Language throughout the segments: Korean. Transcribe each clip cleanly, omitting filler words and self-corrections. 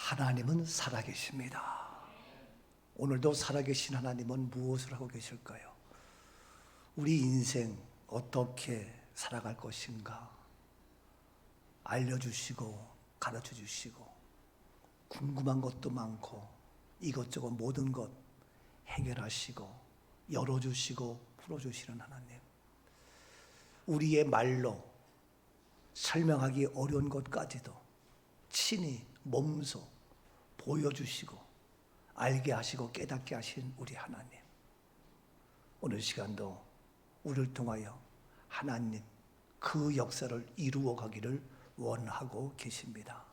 하나님은 살아계십니다. 오늘도 살아계신 하나님은 무엇을 하고 계실까요? 우리 인생 어떻게 살아갈 것인가 알려주시고 가르쳐주시고 궁금한 것도 많고 이것저것 모든 것 해결하시고 열어주시고 풀어주시는 하나님, 우리의 말로 설명하기 어려운 것까지도 친히 몸소 보여주시고 알게 하시고 깨닫게 하신 우리 하나님, 오늘 시간도 우리를 통하여 하나님 그 역사를 이루어 가기를 원하고 계십니다.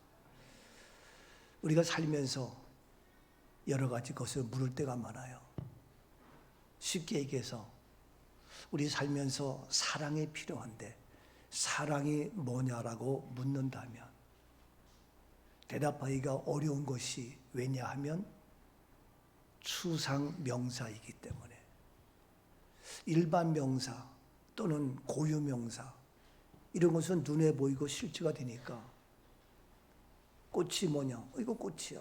우리가 살면서 여러 가지 것을 물을 때가 많아요. 쉽게 얘기해서 우리 살면서 사랑이 필요한데 사랑이 뭐냐라고 묻는다면 대답하기가 어려운 것이 왜냐하면 추상 명사이기 때문에, 일반 명사 또는 고유 명사 이런 것은 눈에 보이고 실제가 되니까 꽃이 뭐냐? 이거 꽃이야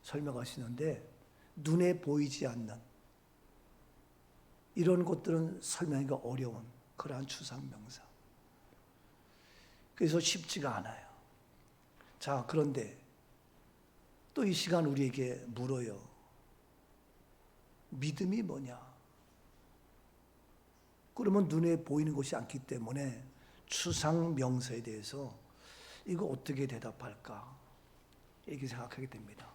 설명하시는데 눈에 보이지 않는 이런 것들은 설명하기가 어려운 그러한 추상 명사. 그래서 쉽지가 않아요. 자, 그런데 또 이 시간 우리에게 물어요. 믿음이 뭐냐? 그러면 눈에 보이는 것이 않기 때문에 추상 명사에 대해서 이거 어떻게 대답할까? 이렇게 생각하게 됩니다.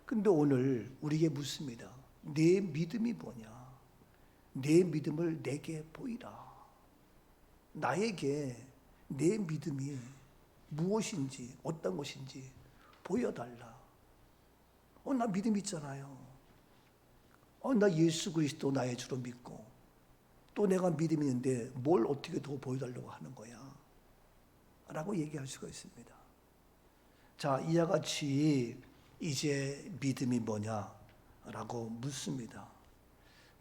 근데 오늘 우리에게 묻습니다. 내 믿음이 뭐냐? 내 믿음을 내게 보이라. 나에게 내 믿음이 무엇인지 어떤 것인지 보여달라. 나 믿음 있잖아요. 나 예수 그리스도 나의 주로 믿고 또 내가 믿음이 있는데 뭘 어떻게 더 보여달라고 하는 거야? 라고 얘기할 수가 있습니다. 자, 이와 같이 이제 믿음이 뭐냐? 라고 묻습니다.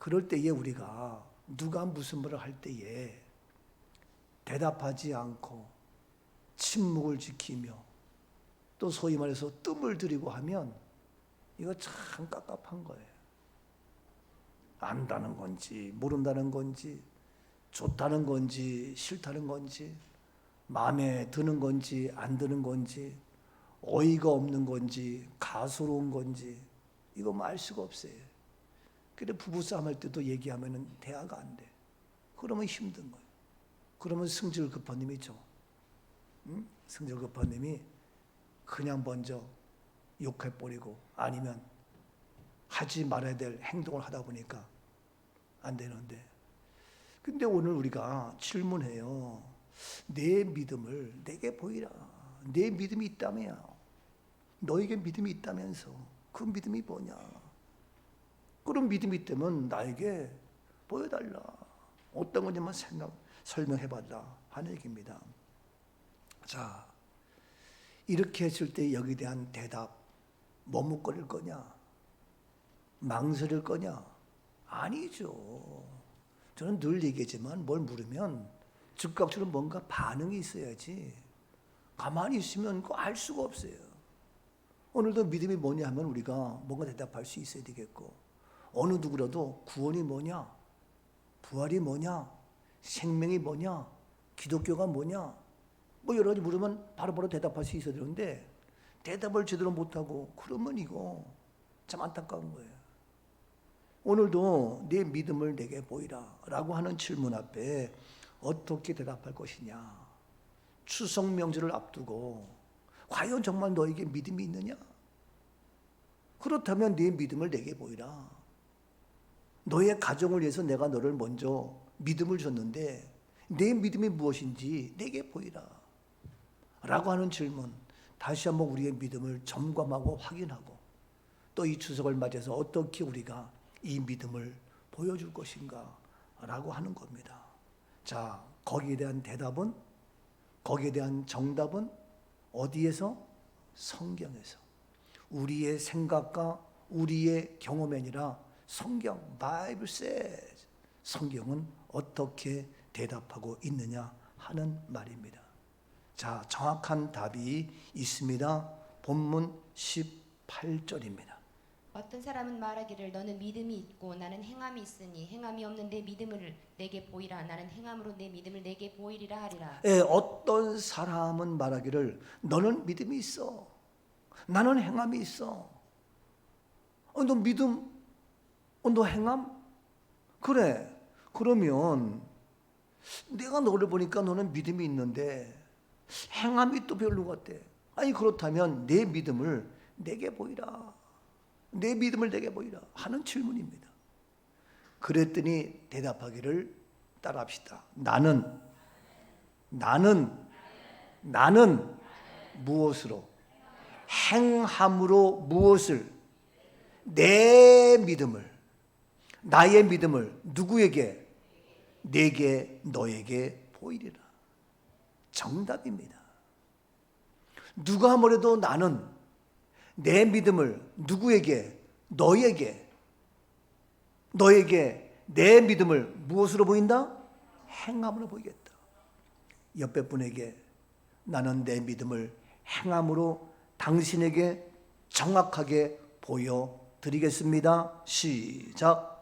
그럴 때에 우리가 누가 무슨 말을 할 때에 대답하지 않고 침묵을 지키며 또 소위 말해서 뜸을 들이고 하면 이거 참 깝깝한 거예요. 안다는 건지 모른다는 건지 좋다는 건지 싫다는 건지 마음에 드는 건지 안 드는 건지 어이가 없는 건지 가소로운 건지 이거 뭐 알 수가 없어요. 근데 부부싸움 할 때도 얘기하면 대화가 안 돼. 그러면 힘든 거예요. 그러면 승질 급한 놈이죠. 승질 급한 놈이 그냥 먼저 욕해버리고 아니면 하지 말아야 될 행동을 하다 보니까 안 되는데, 근데 오늘 우리가 질문해요. 내 믿음을 내게 보이라. 내 믿음이 있다며. 너에게 믿음이 있다면서 그 믿음이 뭐냐? 그런 믿음이 있다면 나에게 보여달라. 어떤 건지만 설명해봐라 하는 얘기입니다. 자, 이렇게 했을 때 여기에 대한 대답, 머뭇거릴 거냐? 망설일 거냐? 아니죠. 저는 늘 얘기하지만 뭘 물으면 즉각적으로 뭔가 반응이 있어야지 가만히 있으면 그거 알 수가 없어요. 오늘도 믿음이 뭐냐 하면 우리가 뭔가 대답할 수 있어야 되겠고, 어느 누구라도 구원이 뭐냐? 부활이 뭐냐? 생명이 뭐냐? 기독교가 뭐냐? 뭐 여러 가지 물으면 바로바로 대답할 수 있어야 되는데 대답을 제대로 못하고 그러면 이거 참 안타까운 거예요. 오늘도 내 믿음을 내게 보이라 라고 하는 질문 앞에 어떻게 대답할 것이냐? 추석 명절을 앞두고 과연 정말 너에게 믿음이 있느냐? 그렇다면 내 믿음을 내게 보이라. 너의 가정을 위해서 내가 너를 먼저 믿음을 줬는데 내 믿음이 무엇인지 내게 보이라 라고 하는 질문, 다시 한번 우리의 믿음을 점검하고 확인하고 또 이 추석을 맞이해서 어떻게 우리가 이 믿음을 보여줄 것인가 라고 하는 겁니다. 자, 거기에 대한 대답은, 거기에 대한 정답은 어디에서? 성경에서. 우리의 생각과 우리의 경험이 아니라 성경, Bible says, 성경은 어떻게 대답하고 있느냐 하는 말입니다. 자, 정확한 답이 있습니다. 본문 18절입니다. 어떤 사람은 말하기를 너는 믿음이 있고 나는 행함이 있으니 행함이 없는 내 믿음을 내게 보이라. 나는 행함으로 내 믿음을 내게 보이리라 하리라. 예, 어떤 사람은 말하기를 너는 믿음이 있어. 나는 행함이 있어. 너 믿음, 너 행함? 그래. 그러면 내가 너를 보니까 너는 믿음이 있는데 행함이 또 별로 같대. 아니 그렇다면 내 믿음을 내게 보이라. 내 믿음을 내게 보이라 하는 질문입니다. 그랬더니 대답하기를 따라합시다. 나는 무엇으로? 행함으로 무엇을? 내 믿음을, 나의 믿음을 누구에게? 내게, 너에게 보이리라. 정답입니다. 누가 뭐래도 나는 내 믿음을 누구에게? 너에게 내 믿음을 무엇으로 보인다? 행함으로 보이겠다. 옆에 분에게 나는 내 믿음을 행함으로 당신에게 정확하게 보여드리겠습니다. 시작.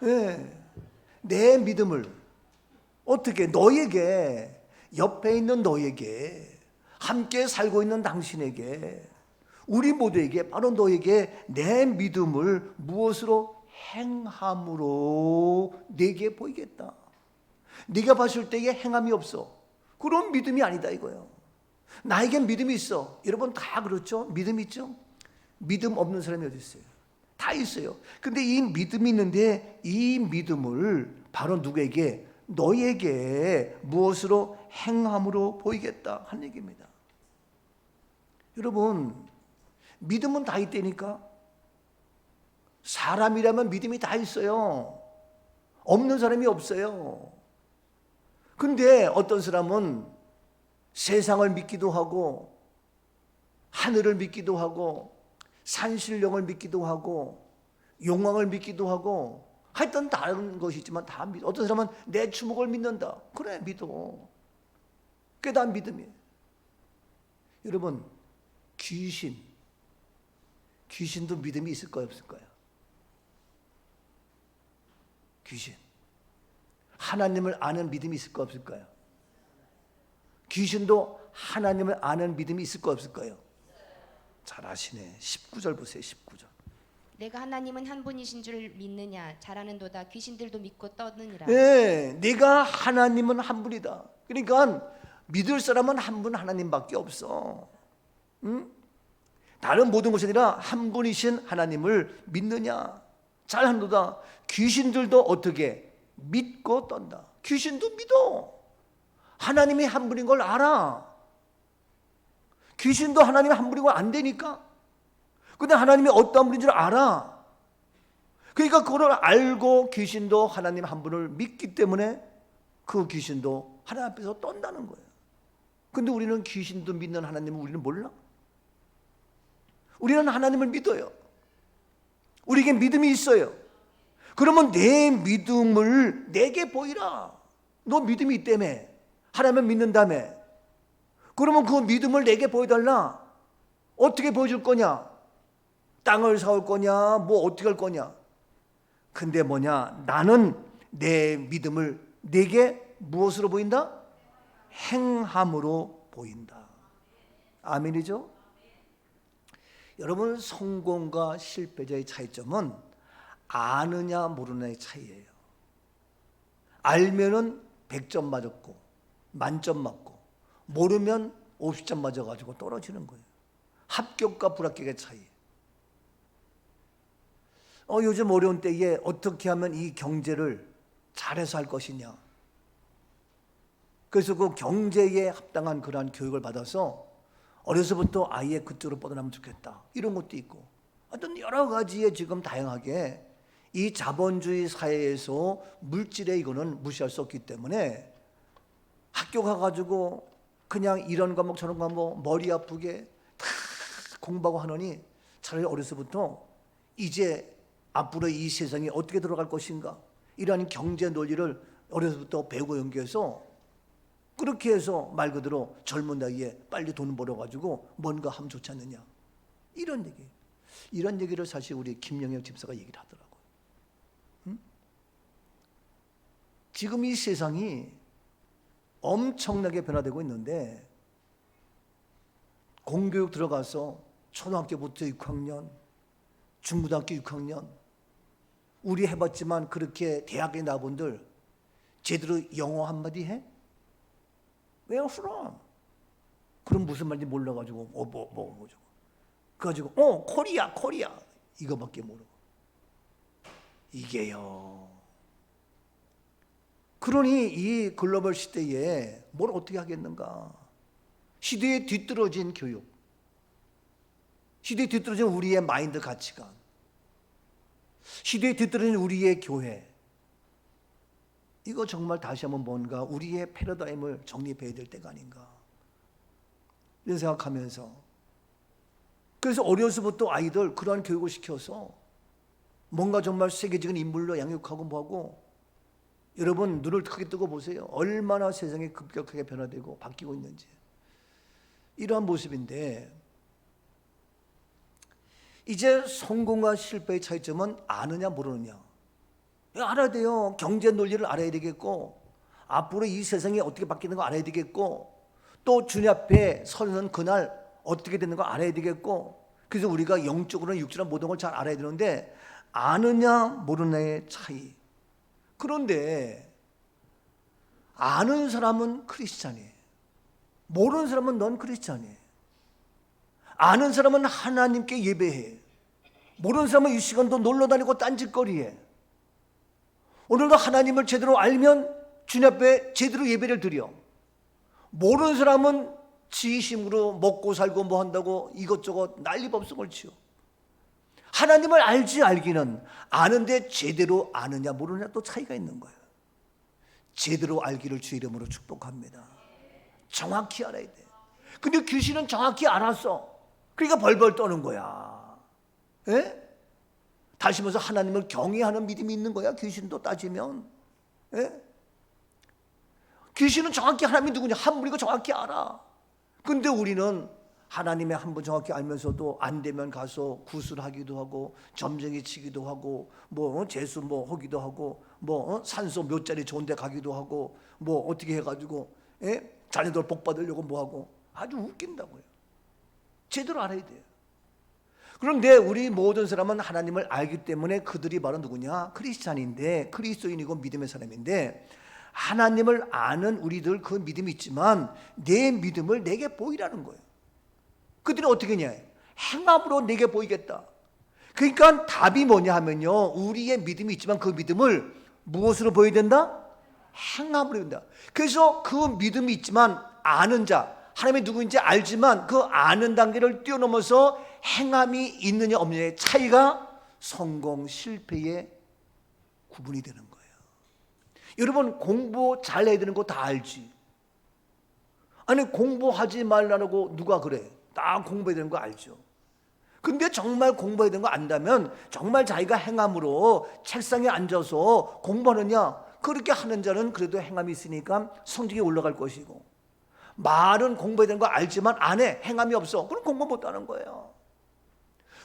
네, 내 믿음을 어떻게? 너에게, 옆에 있는 너에게, 함께 살고 있는 당신에게, 우리 모두에게, 바로 너에게 내 믿음을 무엇으로? 행함으로 내게 보이겠다. 네가 봤을 때에 행함이 없어. 그런 믿음이 아니다 이거예요. 나에겐 믿음이 있어. 여러분 다 그렇죠? 믿음 있죠? 믿음 없는 사람이 어디 있어요? 다 있어요. 근데 이 믿음이 있는데 이 믿음을 바로 누구에게? 너에게 무엇으로? 행함으로 보이겠다 하는 얘기입니다. 여러분 믿음은 다 있다니까. 사람이라면 믿음이 다 있어요. 없는 사람이 없어요. 근데 어떤 사람은 세상을 믿기도 하고 하늘을 믿기도 하고 산신령을 믿기도 하고 용왕을 믿기도 하고 하여튼 다른 것이 있지만 다 믿어. 어떤 사람은 내 주먹을 믿는다. 그래 믿어. 그게 다 믿음이에요. 여러분 귀신도 믿음이 있을까요 없을까요? 귀신 하나님을 아는 믿음이 있을까 없을까요? 귀신도 하나님을 아는 믿음이 있을까 없을까요? 잘 아시네. 19절 보세요. 19절. 내가 하나님은 한 분이신 줄 믿느냐? 잘하는도다. 귀신들도 믿고 떠느니라. 네, 네가 하나님은 한 분이다. 그러니까 믿을 사람은 한 분 하나님밖에 없어. 응? 다른 모든 것이 아니라 한 분이신 하나님을 믿느냐? 잘하는도다. 귀신들도 어떻게? 믿고 떤다. 귀신도 믿어. 하나님이 한 분인 걸 알아. 귀신도 하나님이 한 분인 걸 안 되니까. 근데 하나님이 어떤 분인 줄 알아. 그러니까 그걸 알고 귀신도 하나님 한 분을 믿기 때문에 그 귀신도 하나님 앞에서 떤다는 거예요. 근데 우리는 귀신도 믿는 하나님을 우리는 몰라. 우리는 하나님을 믿어요. 우리에게 믿음이 있어요. 그러면 내 믿음을 내게 보이라. 너 믿음이 있다며. 하나님을 믿는다며. 그러면 그 믿음을 내게 보여달라. 어떻게 보여줄 거냐? 땅을 사올 거냐? 뭐 어떻게 할 거냐? 근데 뭐냐? 나는 내 믿음을 내게 무엇으로 보인다? 행함으로 보인다. 아멘이죠? 여러분 성공과 실패자의 차이점은 아느냐 모르느냐의 차이예요. 알면은 100점 맞았고 만점 맞고 모르면 50점 맞아가지고 떨어지는 거예요. 합격과 불합격의 차이. 요즘 어려운 때에 어떻게 하면 이 경제를 잘해서 할 것이냐. 그래서 그 경제에 합당한 그러한 교육을 받아서 어려서부터 아예 그쪽으로 뻗어나면 좋겠다. 이런 것도 있고 하여튼 여러 가지의 지금 다양하게 이 자본주의 사회에서 물질의 이거는 무시할 수 없기 때문에 학교 가가지고 그냥 이런 과목 저런 과목 머리 아프게 다 공부하고 하느니 차라리 어려서부터 이제 앞으로 이 세상에 어떻게 들어갈 것인가 이러한 경제 논리를 어려서부터 배우고 연구해서 그렇게 해서 말 그대로 젊은 나이에 빨리 돈 벌어가지고 뭔가 하면 좋지 않느냐, 이런 얘기. 이런 얘기를 사실 우리 김영혁 집사가 얘기를 하더라고요. 지금 이 세상이 엄청나게 변화되고 있는데, 공교육 들어가서 초등학교부터 6학년, 중고등학교 6학년, 우리 해봤지만 그렇게 대학에 나분들 제대로 영어 한마디 해? Where from? 그럼 무슨 말인지 몰라가지고 뭐죠? 그래가지고 코리아 이거밖에 모르고. 이게요. 그러니 이 글로벌 시대에 뭘 어떻게 하겠는가? 시대에 뒤떨어진 교육, 시대에 뒤떨어진 우리의 마인드 가치관, 시대에 뒤떨어진 우리의 교회, 이거 정말 다시 한번 뭔가 우리의 패러다임을 정립해야 될 때가 아닌가, 이런 생각하면서, 그래서 어려서부터 아이들 그러한 교육을 시켜서 뭔가 정말 세계적인 인물로 양육하고 뭐하고, 여러분 눈을 크게 뜨고 보세요. 얼마나 세상이 급격하게 변화되고 바뀌고 있는지. 이러한 모습인데, 이제 성공과 실패의 차이점은 아느냐 모르느냐. 알아야 돼요. 경제 논리를 알아야 되겠고, 앞으로 이 세상이 어떻게 바뀌는 거 알아야 되겠고, 또 주님 앞에 서는 그날 어떻게 되는 거 알아야 되겠고, 그래서 우리가 영적으로나 육적으로나 모든 걸 잘 알아야 되는데, 아느냐 모르느냐의 차이. 그런데 아는 사람은 크리스찬이에요. 모르는 사람은 넌 크리스찬이에요. 아는 사람은 하나님께 예배해. 모르는 사람은 이 시간도 놀러다니고 딴짓거리해. 오늘도 하나님을 제대로 알면 주님 앞에 제대로 예배를 드려. 모르는 사람은 지심으로 먹고 살고 뭐 한다고 이것저것 난리법석을 치워. 하나님을 알기는 아는데 제대로 아느냐 모르느냐 또 차이가 있는 거예요. 제대로 알기를 주의 이름으로 축복합니다. 정확히 알아야 돼. 근데 귀신은 정확히 알았어. 그러니까 벌벌 떠는 거야. 예? 다시 말해서 하나님을 경외하는 믿음이 있는 거야. 귀신도 따지면. 예? 귀신은 정확히 하나님이 누구냐 한 분이고 정확히 알아. 근데 우리는 하나님의 한 분 정확히 알면서도 안 되면 가서 구술하기도 하고 점쟁이 치기도 하고 뭐 재수 뭐 하기도 하고 뭐 산소 몇 자리 좋은 데 가기도 하고 뭐 어떻게 해가지고 자녀들 복 받으려고 뭐 하고 아주 웃긴다고요. 제대로 알아야 돼요. 그런데 우리 모든 사람은 하나님을 알기 때문에 그들이 바로 누구냐? 크리스찬인데, 그리스도인이고 믿음의 사람인데, 하나님을 아는 우리들 그 믿음이 있지만 내 믿음을 내게 보이라는 거예요. 그들은 어떻게 하냐? 행함으로 내게 보이겠다. 그러니까 답이 뭐냐 하면요, 우리의 믿음이 있지만 그 믿음을 무엇으로 보여야 된다? 행함으로 보여야 된다. 그래서 그 믿음이 있지만 아는 자, 하나님이 누구인지 알지만 그 아는 단계를 뛰어넘어서 행함이 있느냐 없느냐의 차이가 성공 실패의 구분이 되는 거예요. 여러분 공부 잘해야 되는 거 다 알지? 아니 공부하지 말라고 누가 그래? 다 공부해야 되는 거 알죠? 근데 정말 공부해야 되는 거 안다면 정말 자기가 행함으로 책상에 앉아서 공부하느냐? 그렇게 하는 자는 그래도 행함이 있으니까 성적이 올라갈 것이고, 말은 공부해야 되는 거 알지만 안 해, 행함이 없어, 그럼 공부 못하는 거예요.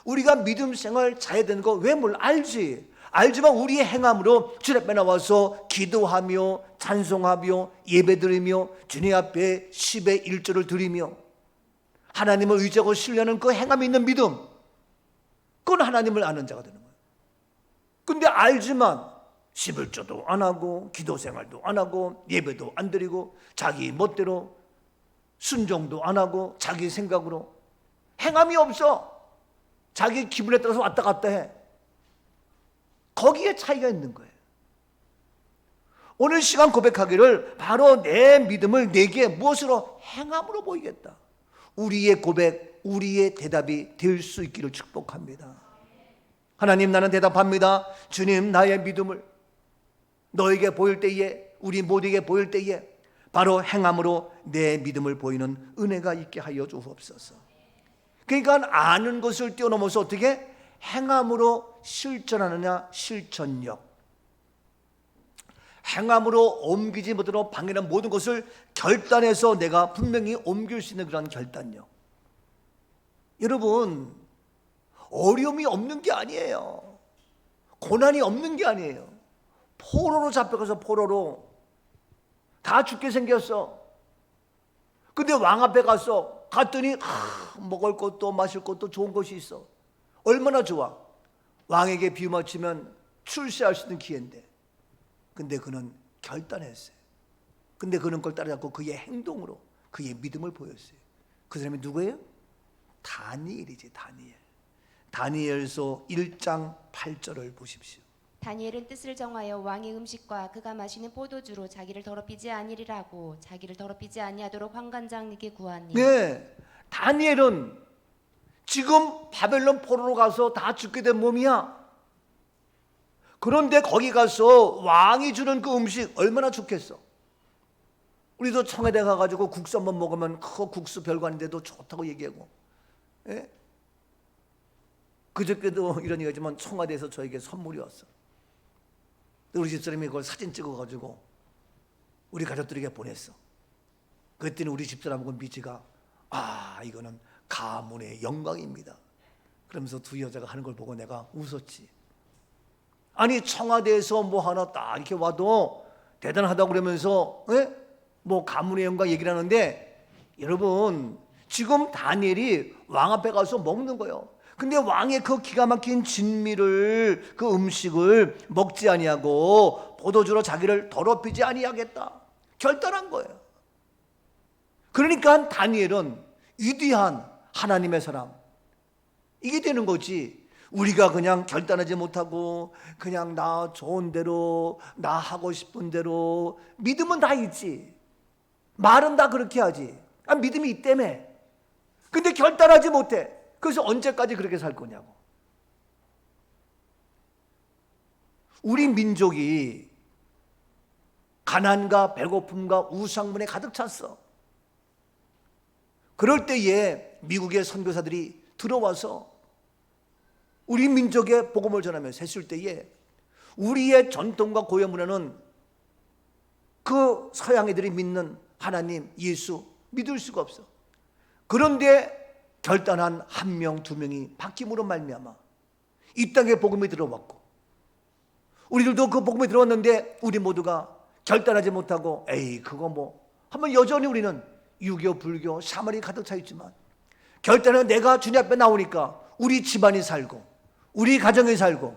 우리가 믿음 생활 잘해야 되는 거 왜 몰라? 알지만 우리의 행함으로 주님 앞에 나와서 기도하며 찬송하며 예배드리며 주님 앞에 10의 1조를 드리며 하나님을 의지하고 신뢰하는 그 행함이 있는 믿음, 그건 하나님을 아는 자가 되는 거예요. 근데 알지만 11조도 안 하고 기도 생활도 안 하고 예배도 안 드리고 자기 멋대로 순종도 안 하고 자기 생각으로, 행함이 없어. 자기 기분에 따라서 왔다 갔다 해. 거기에 차이가 있는 거예요. 오늘 시간 고백하기를 바로 내 믿음을 내게 무엇으로? 행함으로 보이겠다. 우리의 고백, 우리의 대답이 될 수 있기를 축복합니다. 하나님, 나는 대답합니다. 주님, 나의 믿음을 너에게 보일 때에, 우리 모두에게 보일 때에 바로 행함으로 내 믿음을 보이는 은혜가 있게 하여 주옵소서. 그러니까 아는 것을 뛰어넘어서 어떻게 행함으로 실천하느냐, 실천력. 행함으로 옮기지 못하도록 방해하는 모든 것을 결단해서 내가 분명히 옮길 수 있는 그런 결단력. 여러분, 어려움이 없는 게 아니에요. 고난이 없는 게 아니에요. 포로로 잡혀가서 포로로 다 죽게 생겼어. 근데 왕 앞에 갔더니 먹을 것도 마실 것도 좋은 것이 있어. 얼마나 좋아. 왕에게 비유 맞추면 출세할 수 있는 기회인데. 근데 그는 결단했어요. 근데 그는 그걸 따라잡고 그의 행동으로 그의 믿음을 보였어요. 그 사람이 누구예요? 다니엘이지. 다니엘서 1장 8절을 보십시오. 다니엘은 뜻을 정하여 왕의 음식과 그가 마시는 포도주로 자기를 더럽히지 아니리라고 자기를 더럽히지 아니하도록 환관장에게 구하니. 네, 다니엘은 지금 바벨론 포로로 가서 다 죽게 된 몸이야. 그런데 거기 가서 왕이 주는 그 음식 얼마나 좋겠어. 우리도 청와대 가가지고 국수 한번 먹으면 그 국수 별거 아닌데도 좋다고 얘기하고. 예? 그저께도 이런 얘기지만 청와대에서 저에게 선물이 왔어. 우리 집사람이 그걸 사진 찍어가지고 우리 가족들에게 보냈어. 그랬더니 우리 집사람하고 미지가 이거는 가문의 영광입니다. 그러면서 두 여자가 하는 걸 보고 내가 웃었지. 아니 청와대에서 뭐 하나 딱 이렇게 와도 대단하다고 그러면서 뭐 가문의 영광 얘기를 하는데, 여러분 지금 다니엘이 왕 앞에 가서 먹는 거예요. 근데 왕의 그 기가 막힌 진미를, 그 음식을 먹지 아니하고 포도주로 자기를 더럽히지 아니하겠다 결단한 거예요. 그러니까 다니엘은 위대한 하나님의 사람, 이게 되는 거지. 우리가 그냥 결단하지 못하고 그냥 나 좋은 대로, 나 하고 싶은 대로. 믿음은 다 있지, 말은 다 그렇게 하지. 믿음이 있다며. 근데 결단하지 못해. 그래서 언제까지 그렇게 살 거냐고. 우리 민족이 가난과 배고픔과 우상문에 가득 찼어. 그럴 때에 미국의 선교사들이 들어와서 우리 민족의 복음을 전하면서 했을 때에 우리의 전통과 고유 문화는 그 서양 애들이 믿는 하나님, 예수 믿을 수가 없어. 그런데 결단한 한 명, 두 명이 바뀜으로 말미암아 이 땅에 복음이 들어왔고, 우리들도 그 복음이 들어왔는데 우리 모두가 결단하지 못하고 그거 뭐 하면 여전히 우리는 유교, 불교, 샤머니 가득 차 있지만, 결단은 내가 주님 앞에 나오니까 우리 집안이 살고, 우리 가정이 살고,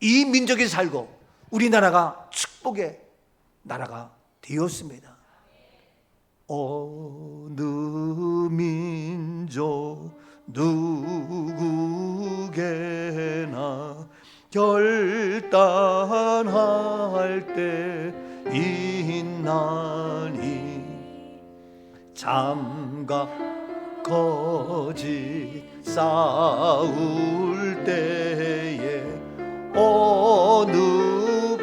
이 민족이 살고, 우리나라가 축복의 나라가 되었습니다. 어느 민족 누구게나 결단할 때 있나니, 참과 거짓 싸울 때에 어느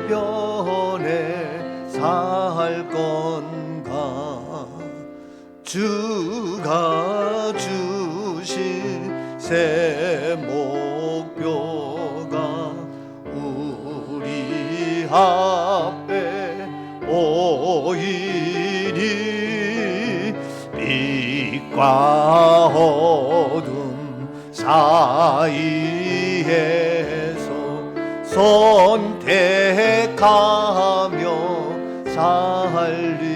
편에 살 건가. 주가 주신 새 목표가 우리 앞에 보이니, 빛과 어둠 사이에서 선택하며 살리라.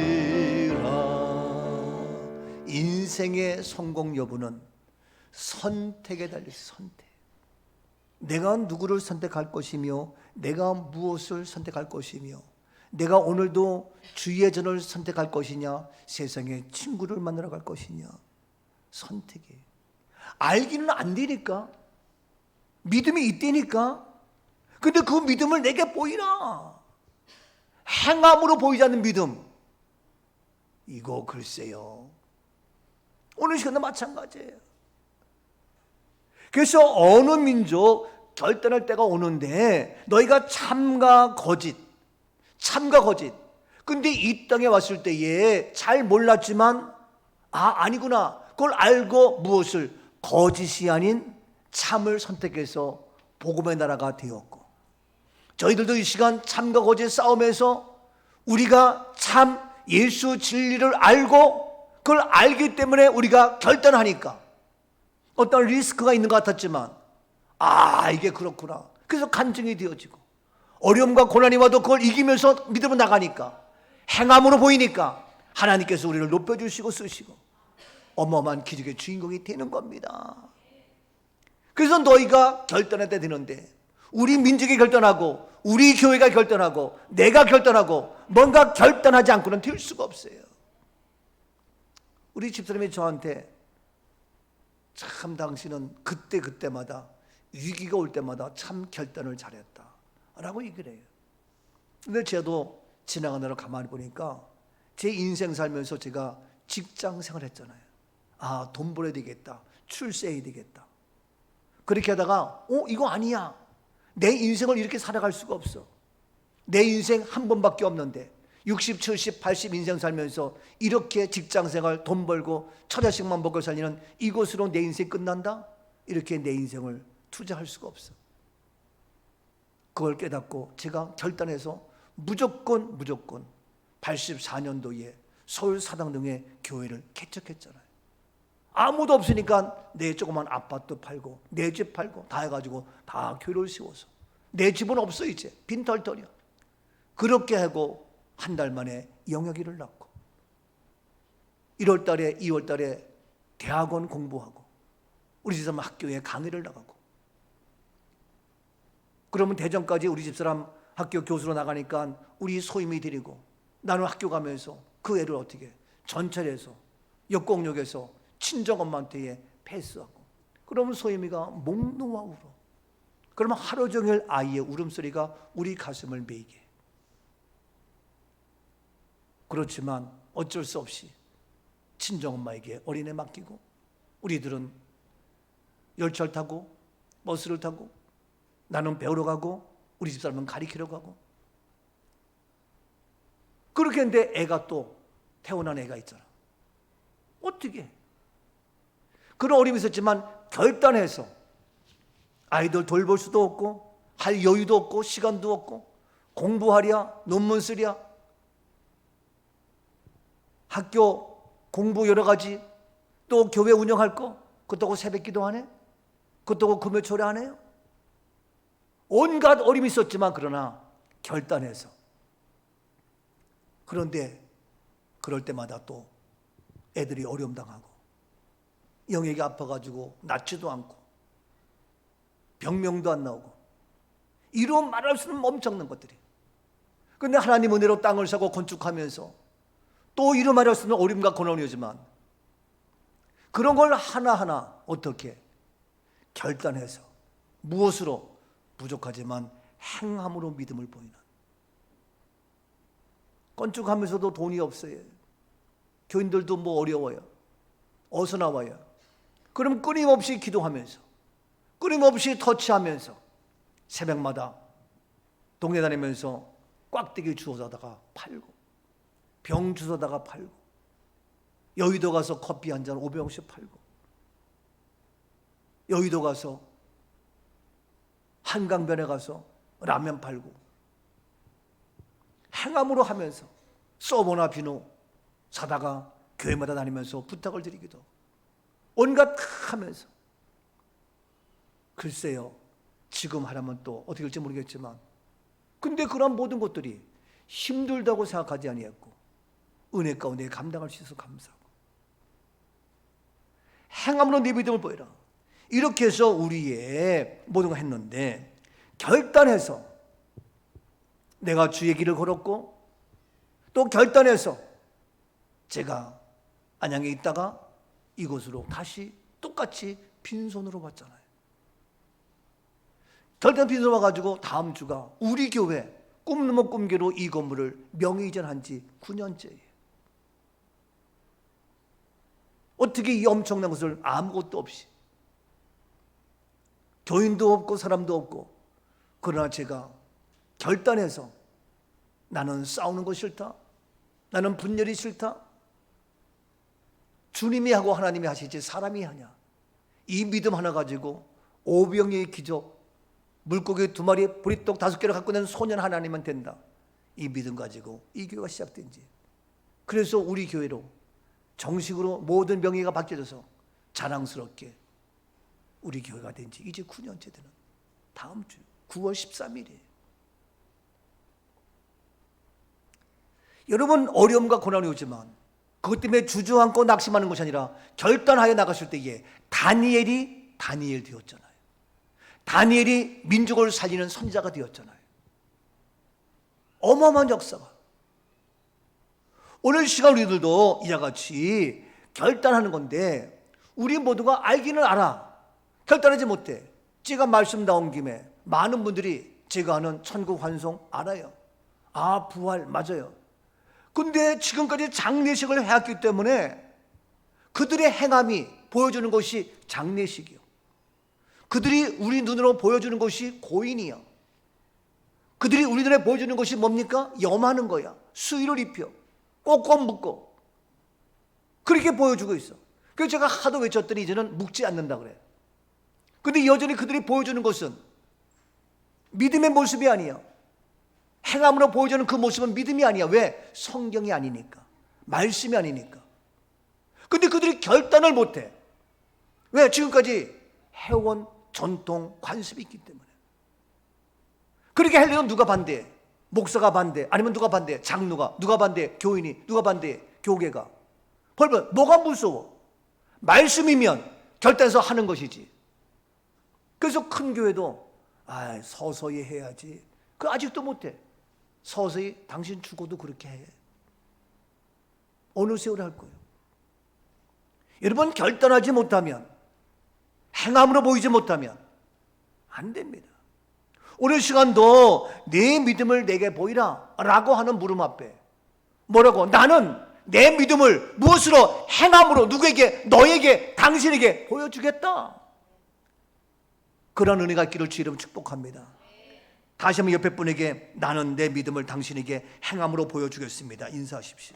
인생의 성공 여부는 선택에 달려있어. 선택. 내가 누구를 선택할 것이며, 내가 무엇을 선택할 것이며, 내가 오늘도 주의 전을 선택할 것이냐, 세상에 친구를 만나러 갈 것이냐. 선택이에요. 알기는 안 되니까, 믿음이 있다니까. 근데 그 믿음을 내게 보이라. 행함으로 보이지 않는 믿음, 이거 글쎄요, 오늘 시간도 마찬가지예요. 그래서 어느 민족 결단할 때가 오는데, 너희가 참과 거짓. 근데 이 땅에 왔을 때에 잘 몰랐지만 아니구나, 그걸 알고 무엇을? 거짓이 아닌 참을 선택해서 복음의 나라가 되었고, 저희들도 이 시간 참과 거짓 싸움에서 우리가 참 예수 진리를 알고 그걸 알기 때문에 우리가 결단하니까 어떤 리스크가 있는 것 같았지만 이게 그렇구나. 그래서 간증이 되어지고 어려움과 고난이 와도 그걸 이기면서 믿음으로 나가니까 행함으로 보이니까 하나님께서 우리를 높여주시고 쓰시고 어마어마한 기적의 주인공이 되는 겁니다. 그래서 너희가 결단할 때 되는데 우리 민족이 결단하고 우리 교회가 결단하고 내가 결단하고 뭔가 결단하지 않고는 될 수가 없어요. 우리 집사람이 저한테 참 당신은 그때마다 위기가 올 때마다 참 결단을 잘했다 라고 얘기를 해요. 근데 저도 지나가느라 가만히 보니까 제 인생 살면서 제가 직장 생활했잖아요. 돈 벌어야 되겠다, 출세해야 되겠다. 그렇게 하다가 이거 아니야. 내 인생을 이렇게 살아갈 수가 없어. 내 인생 한 번밖에 없는데 60, 70, 80 인생 살면서 이렇게 직장생활 돈 벌고 처자식만 먹고 살리는 이것으로 내 인생 끝난다? 이렇게 내 인생을 투자할 수가 없어. 그걸 깨닫고 제가 결단해서 무조건 84년도에 서울 사당동에 교회를 개척했잖아요. 아무도 없으니까 내 조그만 아파트 팔고 내 집 팔고 다 해가지고 다 교회를 세워서 내 집은 없어 이제 빈털터리야. 그렇게 하고 한 달 만에 영역일을 낳고 1월달에 2월달에 대학원 공부하고 우리 집사람 학교에 강의를 나가고 그러면 대전까지 우리 집사람 학교 교수로 나가니까 우리 소임이 데리고 나는 학교 가면서 그 애를 어떻게 전철에서 역곡역에서 친정엄마한테 패스하고 그러면 소임이가 목 놓아 울어. 그러면 하루 종일 아이의 울음소리가 우리 가슴을 메이게. 그렇지만 어쩔 수 없이 친정엄마에게 어린애 맡기고 우리들은 열차를 타고 버스를 타고 나는 배우러 가고 우리 집사람은 가리키러 가고 그렇게 했는데 애가 또 태어난 애가 있잖아. 어떻게 해? 그런 어려움이 있었지만 결단해서 아이들 돌볼 수도 없고 할 여유도 없고 시간도 없고 공부하랴 논문 쓰랴 학교 공부 여러 가지 또 교회 운영할 거 그것도 새벽 기도 안 해? 그것도 금요 초래 안 해요? 온갖 어려움이 있었지만 그러나 결단해서 그런데 그럴 때마다 또 애들이 어려움 당하고 영역이 아파가지고 낫지도 않고 병명도 안 나오고 이루 말할 수는 엄청난 것들이. 그런데 하나님 은혜로 땅을 사고 건축하면서 또 이루 말할 수는 어려움과 고난이지만 그런 걸 하나하나 어떻게 결단해서 무엇으로 부족하지만 행함으로 믿음을 보이는. 건축하면서도 돈이 없어요. 교인들도 뭐 어려워요. 어디서 나와요? 그럼 끊임없이 기도하면서 끊임없이 터치하면서 새벽마다 동네 다니면서 꽉대기 주워다가 팔고 병 주워다가 팔고 여의도 가서 커피 한 잔 500원씩 팔고 여의도 가서 한강변에 가서 라면 팔고 행함으로 하면서 서버나 비누 사다가 교회마다 다니면서 부탁을 드리기도 온갖 하면서 글쎄요 지금 하라면 또 어떻게 될지 모르겠지만 근데 그런 모든 것들이 힘들다고 생각하지 아니했고 은혜 가운데 감당할 수 있어서 감사하고 행함으로 네 믿음을 보여라. 이렇게 해서 우리의 모든 걸 했는데 결단해서 내가 주의 길을 걸었고 또 결단해서 제가 안양에 있다가 이곳으로 다시 똑같이 빈손으로 왔잖아요. 결단 빈손으로 와가지고 다음 주가 우리 교회 꿈넘어 꿈계로 이 건물을 명의 이전한 지 9년째예요. 어떻게 이 엄청난 것을 아무것도 없이 교인도 없고 사람도 없고 그러나 제가 결단해서 나는 싸우는 거 싫다. 나는 분열이 싫다. 주님이 하고 하나님이 하시지 사람이 하냐. 이 믿음 하나 가지고 오병이의 기적 물고기 2마리 보리떡 5개를 갖고 낸 소년 하나님은 된다. 이 믿음 가지고 이 교회가 시작된지. 그래서 우리 교회로 정식으로 모든 명예가 바뀌어져서 자랑스럽게 우리 교회가 된 지 이제 9년째 되는 다음 주 9월 13일이에요. 여러분, 어려움과 고난이 오지만 그것 때문에 주저앉고 낙심하는 것이 아니라 결단하여 나갔을 때에 다니엘이 다니엘 되었잖아요. 다니엘이 민족을 살리는 선지자가 되었잖아요. 어마어마한 역사가. 오늘 시간 우리들도 이와 같이 결단하는 건데 우리 모두가 알기는 알아. 결단하지 못해. 제가 말씀 나온 김에 많은 분들이 제가 아는 천국 환송 알아요. 아, 부활 맞아요. 근데 지금까지 장례식을 해왔기 때문에 그들의 행함이 보여주는 것이 장례식이요. 그들이 우리 눈으로 보여주는 것이 고인이요. 그들이 우리 눈에 보여주는 것이 뭡니까? 염하는 거야. 수의를 입혀 꼭꼭 묶고 그렇게 보여주고 있어. 그래서 제가 하도 외쳤더니 이제는 묶지 않는다 그래요. 근데 여전히 그들이 보여주는 것은 믿음의 모습이 아니야. 행함으로 보여주는 그 모습은 믿음이 아니야. 왜? 성경이 아니니까. 말씀이 아니니까. 근데 그들이 결단을 못해. 왜? 지금까지 해온 전통 관습이 있기 때문에. 그렇게 하려면 누가 반대해? 목사가 반대, 아니면 누가 반대? 장로가. 누가 반대? 교인이. 누가 반대? 교계가. 벌벌 뭐가 무서워? 말씀이면 결단해서 하는 것이지. 그래서 큰 교회도 서서히 해야지. 그 아직도 못해. 서서히 당신 죽어도 그렇게 해. 어느 세월에 할 거예요? 여러분, 결단하지 못하면, 행함으로 보이지 못하면 안 됩니다. 오늘 시간도 내 믿음을 내게 보이라 라고 하는 물음 앞에 뭐라고? 나는 내 믿음을 무엇으로? 행함으로 누구에게? 너에게, 당신에게 보여주겠다. 그런 은혜가 있기를 주 이름 축복합니다. 다시 한번 옆에 분에게 나는 내 믿음을 당신에게 행함으로 보여주겠습니다. 인사하십시오.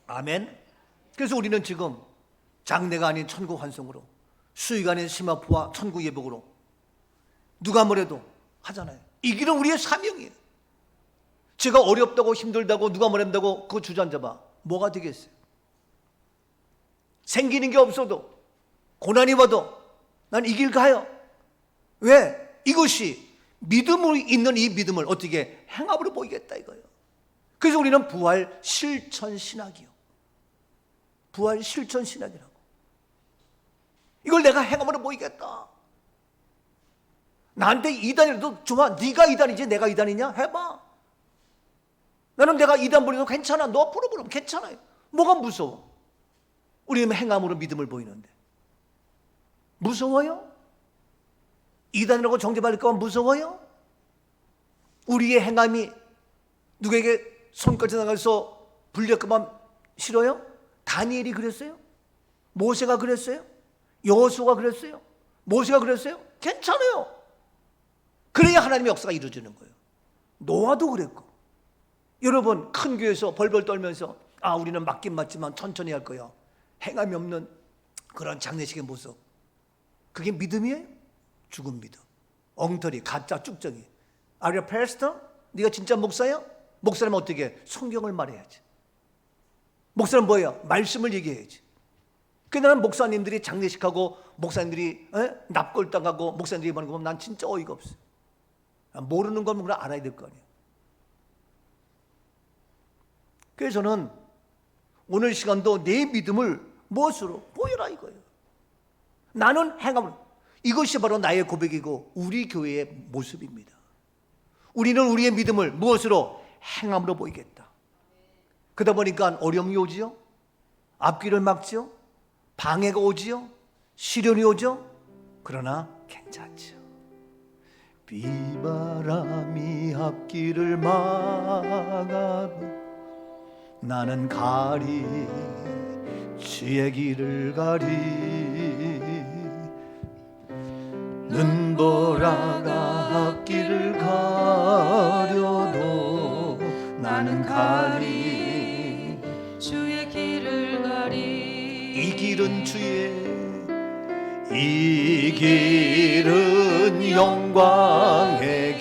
아멘. 그래서 우리는 지금 장례가 아닌 천국 환송으로, 수의가 아닌 심화포와 천국 예복으로 누가 뭐래도 하잖아요. 이 길은 우리의 사명이에요. 제가 어렵다고 힘들다고 누가 뭐란다고 그거 주저앉아봐. 뭐가 되겠어요? 생기는 게 없어도 고난이 와도 난 이 길 가요. 왜? 이것이 믿음이 있는 이 믿음을 어떻게 행함으로 보이겠다 이거예요. 그래서 우리는 부활 실천 신학이요. 부활 실천 신학이라고. 이걸 내가 행함으로 보이겠다. 나한테 이단이라도 좋아. 네가 이단이지 내가 이단이냐? 해봐. 나는 내가 이단 부리도 괜찮아. 너 부르면 괜찮아요. 뭐가 무서워? 우리는 행함으로 믿음을 보이는데 무서워요? 이단이라고 정죄받을까 봐 무서워요? 우리의 행함이 누구에게 손까지 나가서 불릴까 봐 싫어요? 다니엘이 그랬어요? 모세가 그랬어요? 여호수아가 그랬어요? 모세가 그랬어요? 괜찮아요. 그래야 하나님의 역사가 이루어지는 거예요. 노아도 그랬고. 여러분, 큰 교회에서 벌벌 떨면서 우리는 맞긴 맞지만 천천히 할 거야. 행함이 없는 그런 장례식의 모습. 그게 믿음이에요? 죽은 믿음. 엉터리, 가짜, 쭉정이. Are you a pastor? 네가 진짜 목사야? 목사라면 어떻게 해? 성경을 말해야지. 목사는 뭐예요? 말씀을 얘기해야지. 그런데 나는 목사님들이 장례식하고 목사님들이 납골당하고 목사님들이 말하는 거 보면 난 진짜 어이가 없어요. 모르는 건 그냥 알아야 될 거 아니에요. 그래서 저는 오늘 시간도 내 믿음을 무엇으로 보여라 이거예요. 나는 행함으로. 이것이 바로 나의 고백이고 우리 교회의 모습입니다. 우리는 우리의 믿음을 무엇으로? 행함으로 보이겠다. 그러다 보니까 어려움이 오지요. 앞길을 막지요. 방해가 오지요. 시련이 오죠. 그러나 괜찮죠. 비바람이 앞길을 막아도 나는 가리 주의 길을 가리 눈보라가 앞길을 가려도 나는 가리 주의 길을 가리 이 길은 주의 이 길은 영광의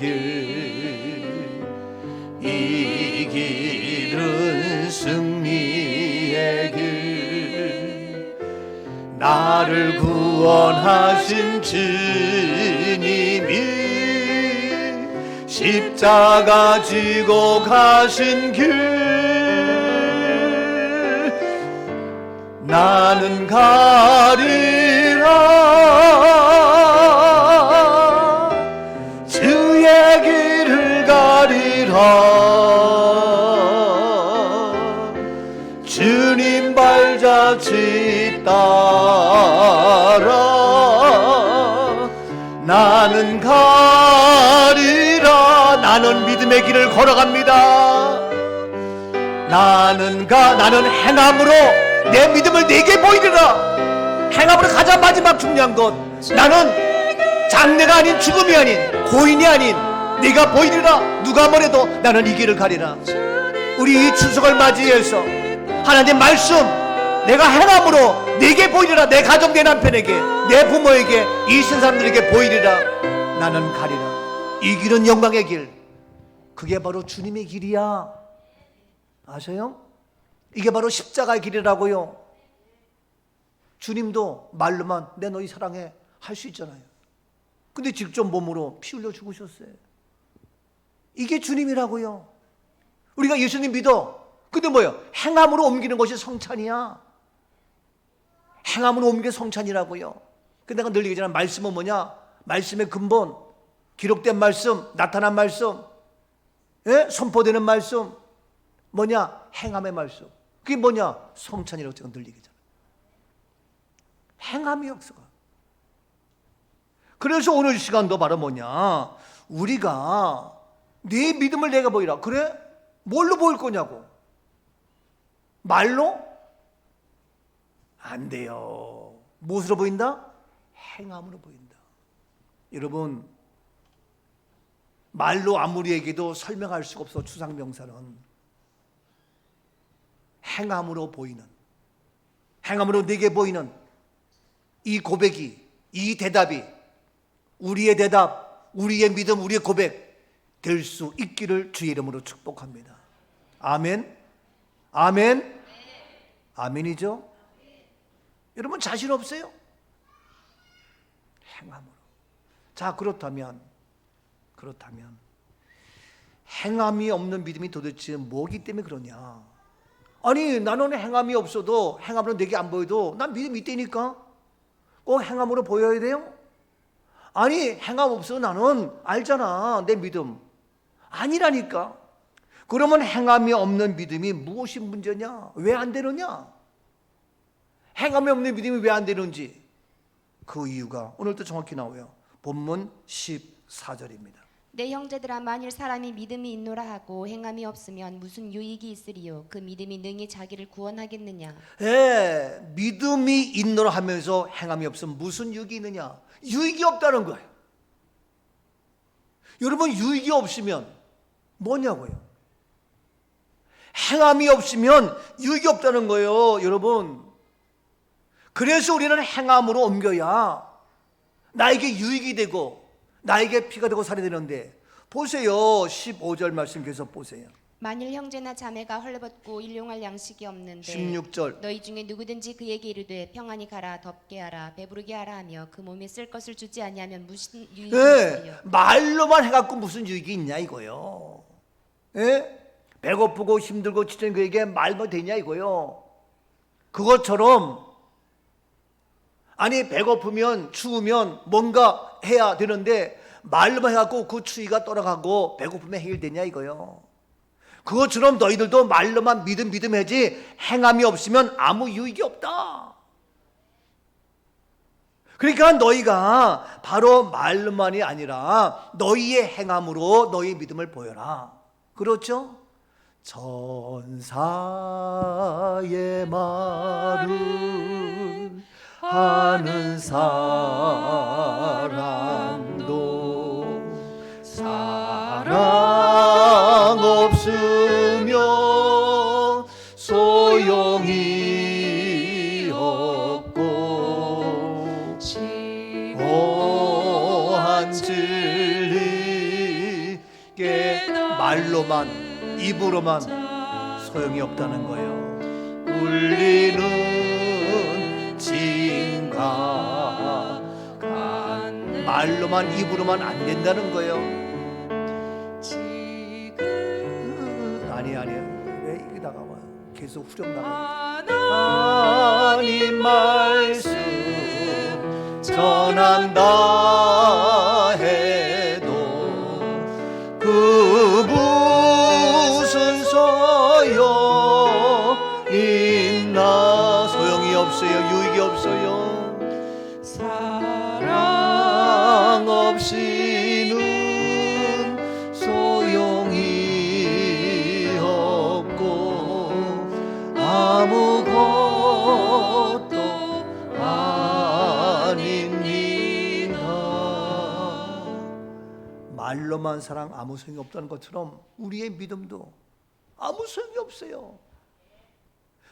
나를 구원하신 주님이 십자가 지고 가신 길 나는 가리라 주의 길을 가리라 주님 발자취 따라 나는 가리라 나는 믿음의 길을 걸어갑니다 나는 행함으로 내 믿음을 내게 보이리라 행함으로 가장 마지막 중요한 것 나는 장래가 아닌 죽음이 아닌 고인이 아닌 네가 보이리라 누가 뭐래도 나는 이 길을 가리라 우리 이 추석을 맞이해서 하나님 말씀 내가 행함으로 네게 보이리라 내 가정 내 남편에게 내 부모에게 이 세상들에게 보이리라 나는 가리라 이 길은 영광의 길 그게 바로 주님의 길이야 아세요? 이게 바로 십자가의 길이라고요 주님도 말로만 내 너희 사랑해 할 수 있잖아요 근데 직접 몸으로 피 흘려 죽으셨어요 이게 주님이라고요 우리가 예수님 믿어 근데 뭐예요? 행함으로 옮기는 것이 성찬이야 행함으로 옮기는 게 성찬이라고요 근데 내가 늘 얘기하잖아 말씀은 뭐냐? 말씀의 근본 기록된 말씀, 나타난 말씀 예? 선포되는 말씀 뭐냐? 행함의 말씀 그게 뭐냐? 성찬이라고 제가 늘 얘기하잖아요 행함이 없어가 그래서 오늘 시간도 바로 뭐냐? 우리가 네 믿음을 내가 보이라 그래? 뭘로 보일 거냐고 말로? 안 돼요 무엇으로 보인다? 행함으로 보인다 여러분 말로 아무리 얘기해도 설명할 수가 없어 추상명사는 행함으로 보이는 행함으로 내게 보이는 이 고백이 이 대답이 우리의 대답 우리의 믿음 우리의 고백 될 수 있기를 주의 이름으로 축복합니다 아멘 아멘 아멘이죠 여러분 자신 없어요? 행함으로 자 그렇다면 행함이 없는 믿음이 도대체 뭐기 때문에 그러냐 아니 나는 행함이 없어도 행함으로 내게 안 보여도 난 믿음이 있다니까 꼭 행함으로 보여야 돼요? 아니 행함 없어 나는 알잖아 내 믿음 아니라니까 그러면 행함이 없는 믿음이 무엇이 문제냐 왜 안 되느냐 행함이 없는 믿음이 왜 안 되는지 그 이유가 오늘도 정확히 나와요 본문 14절입니다 내 형제들아 만일 사람이 믿음이 있노라 하고 행함이 없으면 무슨 유익이 있으리요 그 믿음이 능히 자기를 구원하겠느냐 예, 믿음이 있노라 하면서 행함이 없으면 무슨 유익이 있느냐 유익이 없다는 거예요 여러분 유익이 없으면 뭐냐고요 행함이 없으면 유익이 없다는 거예요 여러분 그래서 우리는 행함으로 옮겨야 나에게 유익이 되고 나에게 피가 되고 살이 되는데 보세요 15절 말씀 계속 보세요 만일 형제나 자매가 헐레벗고 일용할 양식이 없는데 16절 너희 중에 누구든지 그에게 이르되 평안히 가라 덥게 하라 배부르게 하라 하며 그 몸에 쓸 것을 주지 아니하면 무슨 유익이 있으리요 말로만 해갖고 무슨 유익이 있냐 이거요 예? 배고프고 힘들고 지친 그에게 말만 되냐 이거요 그것처럼 아니 배고프면 추우면 뭔가 해야 되는데 말로만 해갖고 그 추위가 떠나가고 배고픔에 해결되냐 이거요 그것처럼 너희들도 말로만 믿음 해지 행함이 없으면 아무 유익이 없다 그러니까 너희가 바로 말로만이 아니라 너희의 행함으로 너희의 믿음을 보여라 그렇죠? 천사의 말을 하는 사람도 사랑 없으면 소용이 없고 고한 진리 말로만 입으로만 소용이 없다는 거예요 울리는 징 말로만 입으로만 안 된다는 거예요. 지금 아니야. 왜 이러다가 와 계속 후렴 나가. 하나님 하나님 말씀 전한다 해도 그 무슨 소용 있나. 소용이 없어요. 유익이 없어요. 사랑 없이는 소용이 없고 아무것도 아닙니다. 말로만 사랑 아무 소용이 없다는 것처럼 우리의 믿음도 아무 소용이 없어요.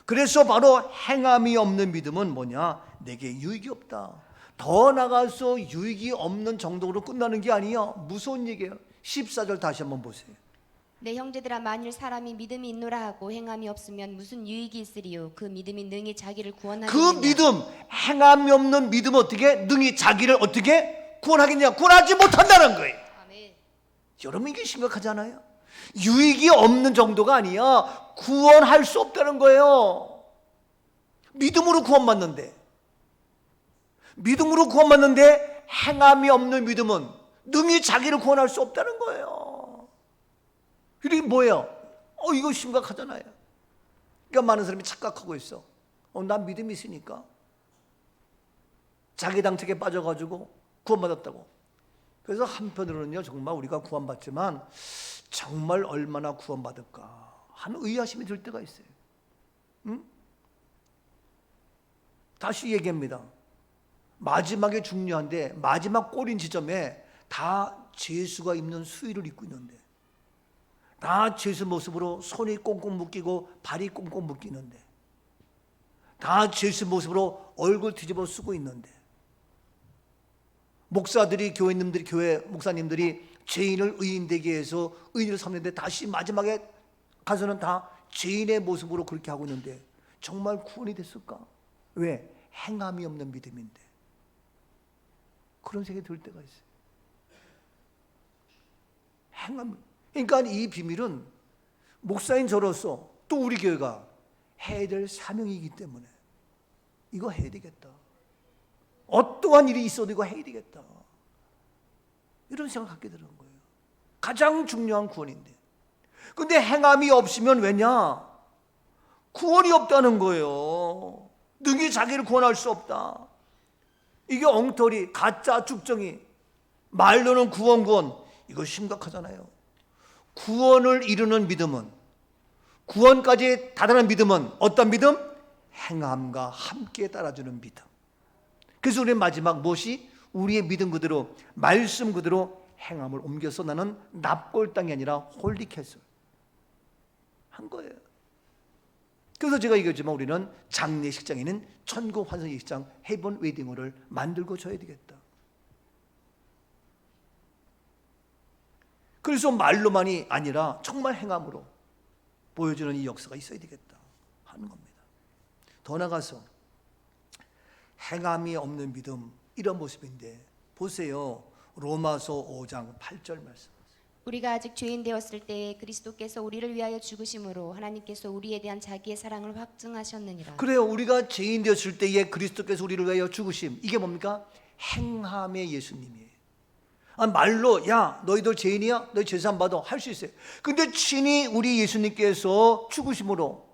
그래서 바로 행함이 없는 믿음은 뭐냐? 내게 유익이 없다. 더 나가서 유익이 없는 정도로 끝나는 게 아니야. 무서운 얘기예요. 14절 다시 한번 보세요. 내 형제들아 만일 사람이 믿음이 있노라 하고 행함이 없으면 무슨 유익이 있으리요. 그 믿음이 능히 자기를 구원하느냐. 그 믿음, 행함이 없는 믿음 어떻게 능히 자기를 어떻게 구원하겠냐? 구원하지 못한다는 거예요. 아멘. 여러분 이게 심각하잖아요. 유익이 없는 정도가 아니야. 구원할 수 없다는 거예요. 믿음으로 구원받는데 행함이 없는 믿음은 능히 자기를 구원할 수 없다는 거예요. 이게 뭐예요? 이거 심각하잖아요. 그러니까 많은 사람이 착각하고 있어. 난 믿음이 있으니까 자기 당책에 빠져가지고 구원받았다고. 그래서 한편으로는요, 정말 우리가 구원받지만 정말 얼마나 구원받을까 하는 의아심이 들 때가 있어요. 다시 얘기합니다. 마지막에 중요한데 마지막 꼬린 지점에 다 죄수가 입는 수의를 입고 있는데, 다 죄수 모습으로 손이 꽁꽁 묶이고 발이 꽁꽁 묶이는데, 다 죄수 모습으로 얼굴 뒤집어 쓰고 있는데, 목사들이 교회 목사님들이 죄인을 의인 되게 해서 의인을 삼는데 다시 마지막에 가서는 다 죄인의 모습으로 그렇게 하고 있는데 정말 구원이 됐을까? 왜? 행함이 없는 믿음인데. 그런 생각이 들 때가 있어요. 그러니까 이 비밀은 목사인 저로서 또 우리 교회가 해야 될 사명이기 때문에 이거 해야 되겠다. 어떠한 일이 있어도 이거 해야 되겠다. 이런 생각 갖게 되는 거예요. 가장 중요한 구원인데. 근데 행함이 없으면 왜냐? 구원이 없다는 거예요. 능히 자기를 구원할 수 없다. 이게 엉터리, 가짜 쭉정이, 말로는 구원, 이거 심각하잖아요. 구원을 이루는 믿음은, 구원까지 다다른 믿음은 어떤 믿음? 행함과 함께 따라주는 믿음. 그래서 우리는 마지막 무엇이? 우리의 믿음 그대로, 말씀 그대로 행함을 옮겨서 나는 납골당이 아니라 홀리캐슬 한 거예요. 그래서 제가 얘기했지만 우리는 장례식장에는 천국 환상 예식장 헤븐 웨딩홀을 만들고 줘야 되겠다. 그래서 말로만이 아니라 정말 행함으로 보여주는 이 역사가 있어야 되겠다 하는 겁니다. 더 나가서 행함이 없는 믿음, 이런 모습인데 보세요. 로마서 5장 8절 말씀. 우리가 아직 죄인 되었을 때에 그리스도께서 우리를 위하여 죽으심으로 하나님께서 우리에 대한 자기의 사랑을 확증하셨느니라. 그래요. 우리가 죄인 되었을 때에 그리스도께서 우리를 위하여 죽으심. 이게 뭡니까? 행함의 예수님이에요. 말로 야 너희들 죄인이야? 너희 죄산 받아 할 수 있어요. 근데 친히 우리 예수님께서 죽으심으로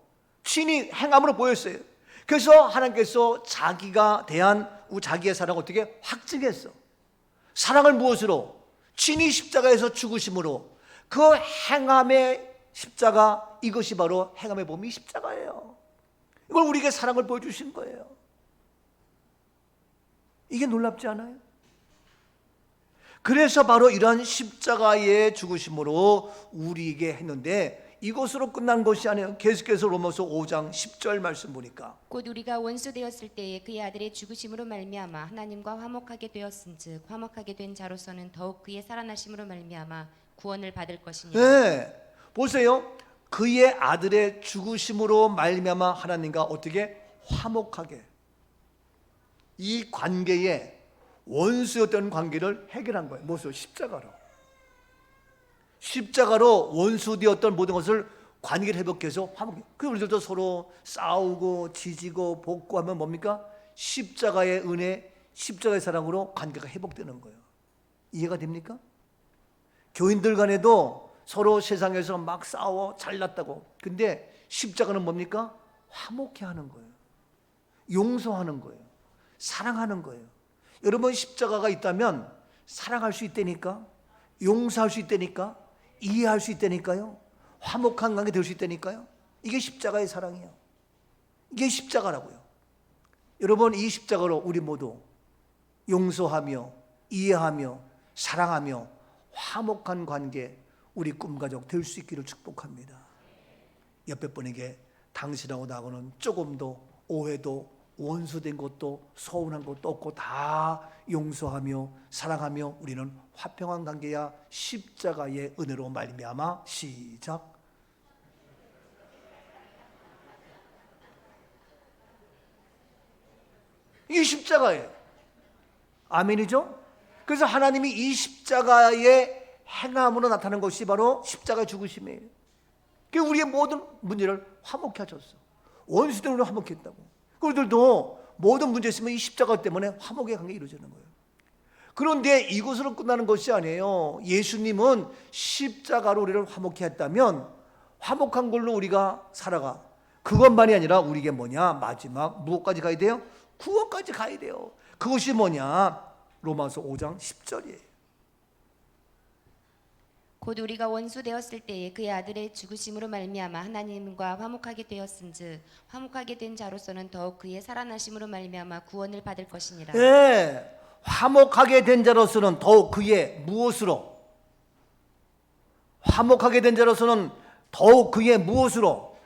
친히 행함으로 보였어요. 그래서 하나님께서 자기가 대한 자기의 사랑을 어떻게 확증했어. 사랑을 무엇으로? 친히 십자가에서 죽으심으로. 그 행함의 십자가, 이것이 바로 행함의 몸이 십자가예요. 이걸 우리에게 사랑을 보여주신 거예요. 이게 놀랍지 않아요? 그래서 바로 이런 십자가의 죽으심으로 우리에게 했는데 이것으로 끝난 것이 아니에요. 계속해서 로마서 5장 10절 말씀 보니까 곧 우리가 원수 되었을 때에 그의 아들의 죽으심으로 말미암아 하나님과 화목하게 되었은즉 화목하게 된 자로서는 더욱 그의 살아나심으로 말미암아 구원을 받을 것이니라. 네, 보세요. 그의 아들의 죽으심으로 말미암아 하나님과 어떻게 화목하게, 이 관계에 원수였던 관계를 해결한 거예요. 무엇으로? 십자가로. 십자가로 원수되었던 모든 것을 관계를 회복해서 화목해. 그 우리들도 서로 싸우고 지지고 복구하면 뭡니까? 십자가의 은혜, 십자가의 사랑으로 관계가 회복되는 거예요. 이해가 됩니까? 교인들 간에도 서로 세상에서 막 싸워 잘났다고. 근데 십자가는 뭡니까? 화목해 하는 거예요. 용서하는 거예요. 사랑하는 거예요. 여러분, 십자가가 있다면 사랑할 수 있다니까, 용서할 수 있다니까, 이해할 수 있다니까요, 화목한 관계 될 수 있다니까요. 이게 십자가의 사랑이에요. 이게 십자가라고요. 여러분, 이 십자가로 우리 모두 용서하며 이해하며 사랑하며 화목한 관계, 우리 꿈가족 될 수 있기를 축복합니다. 옆에 분에게 당신하고 나하고는 조금도 오해도 원수된 것도 서운한 것도 없고 다 용서하며 사랑하며 우리는 화평한 관계야 십자가의 은혜로 말미암아. 시작. 이게 십자가예요. 아멘이죠? 그래서 하나님이 이 십자가의 행함으로 나타난 것이 바로 십자가의 죽으심이에요. 그 우리의 모든 문제를 화목해 하셨어. 원수들로 화목했다고. 우리들도 모든 문제 있으면 이 십자가 때문에 화목의 관계가 이루어지는 거예요. 그런데 이것으로 끝나는 것이 아니에요. 예수님은 십자가로 우리를 화목해 했다면 화목한 걸로 우리가 살아가. 그것만이 아니라 우리에게 뭐냐? 마지막 무엇까지 가야 돼요? 구원까지 가야 돼요. 그것이 뭐냐? 로마서 5장 10절이에요. 곧 우리가 원수 되었을 때에 그의 아들의 죽으심으로 말미암아 하나님과 화목하게 되었은즉 화목하게 된 자로서는 더욱 그의 살아나심으로 말미암아 구원을 받을 것이니라. 네, 화목하게 된 자로서는 더욱 그의 무엇으로? 화목하게 된 자로서는 더욱 그의 무엇으로?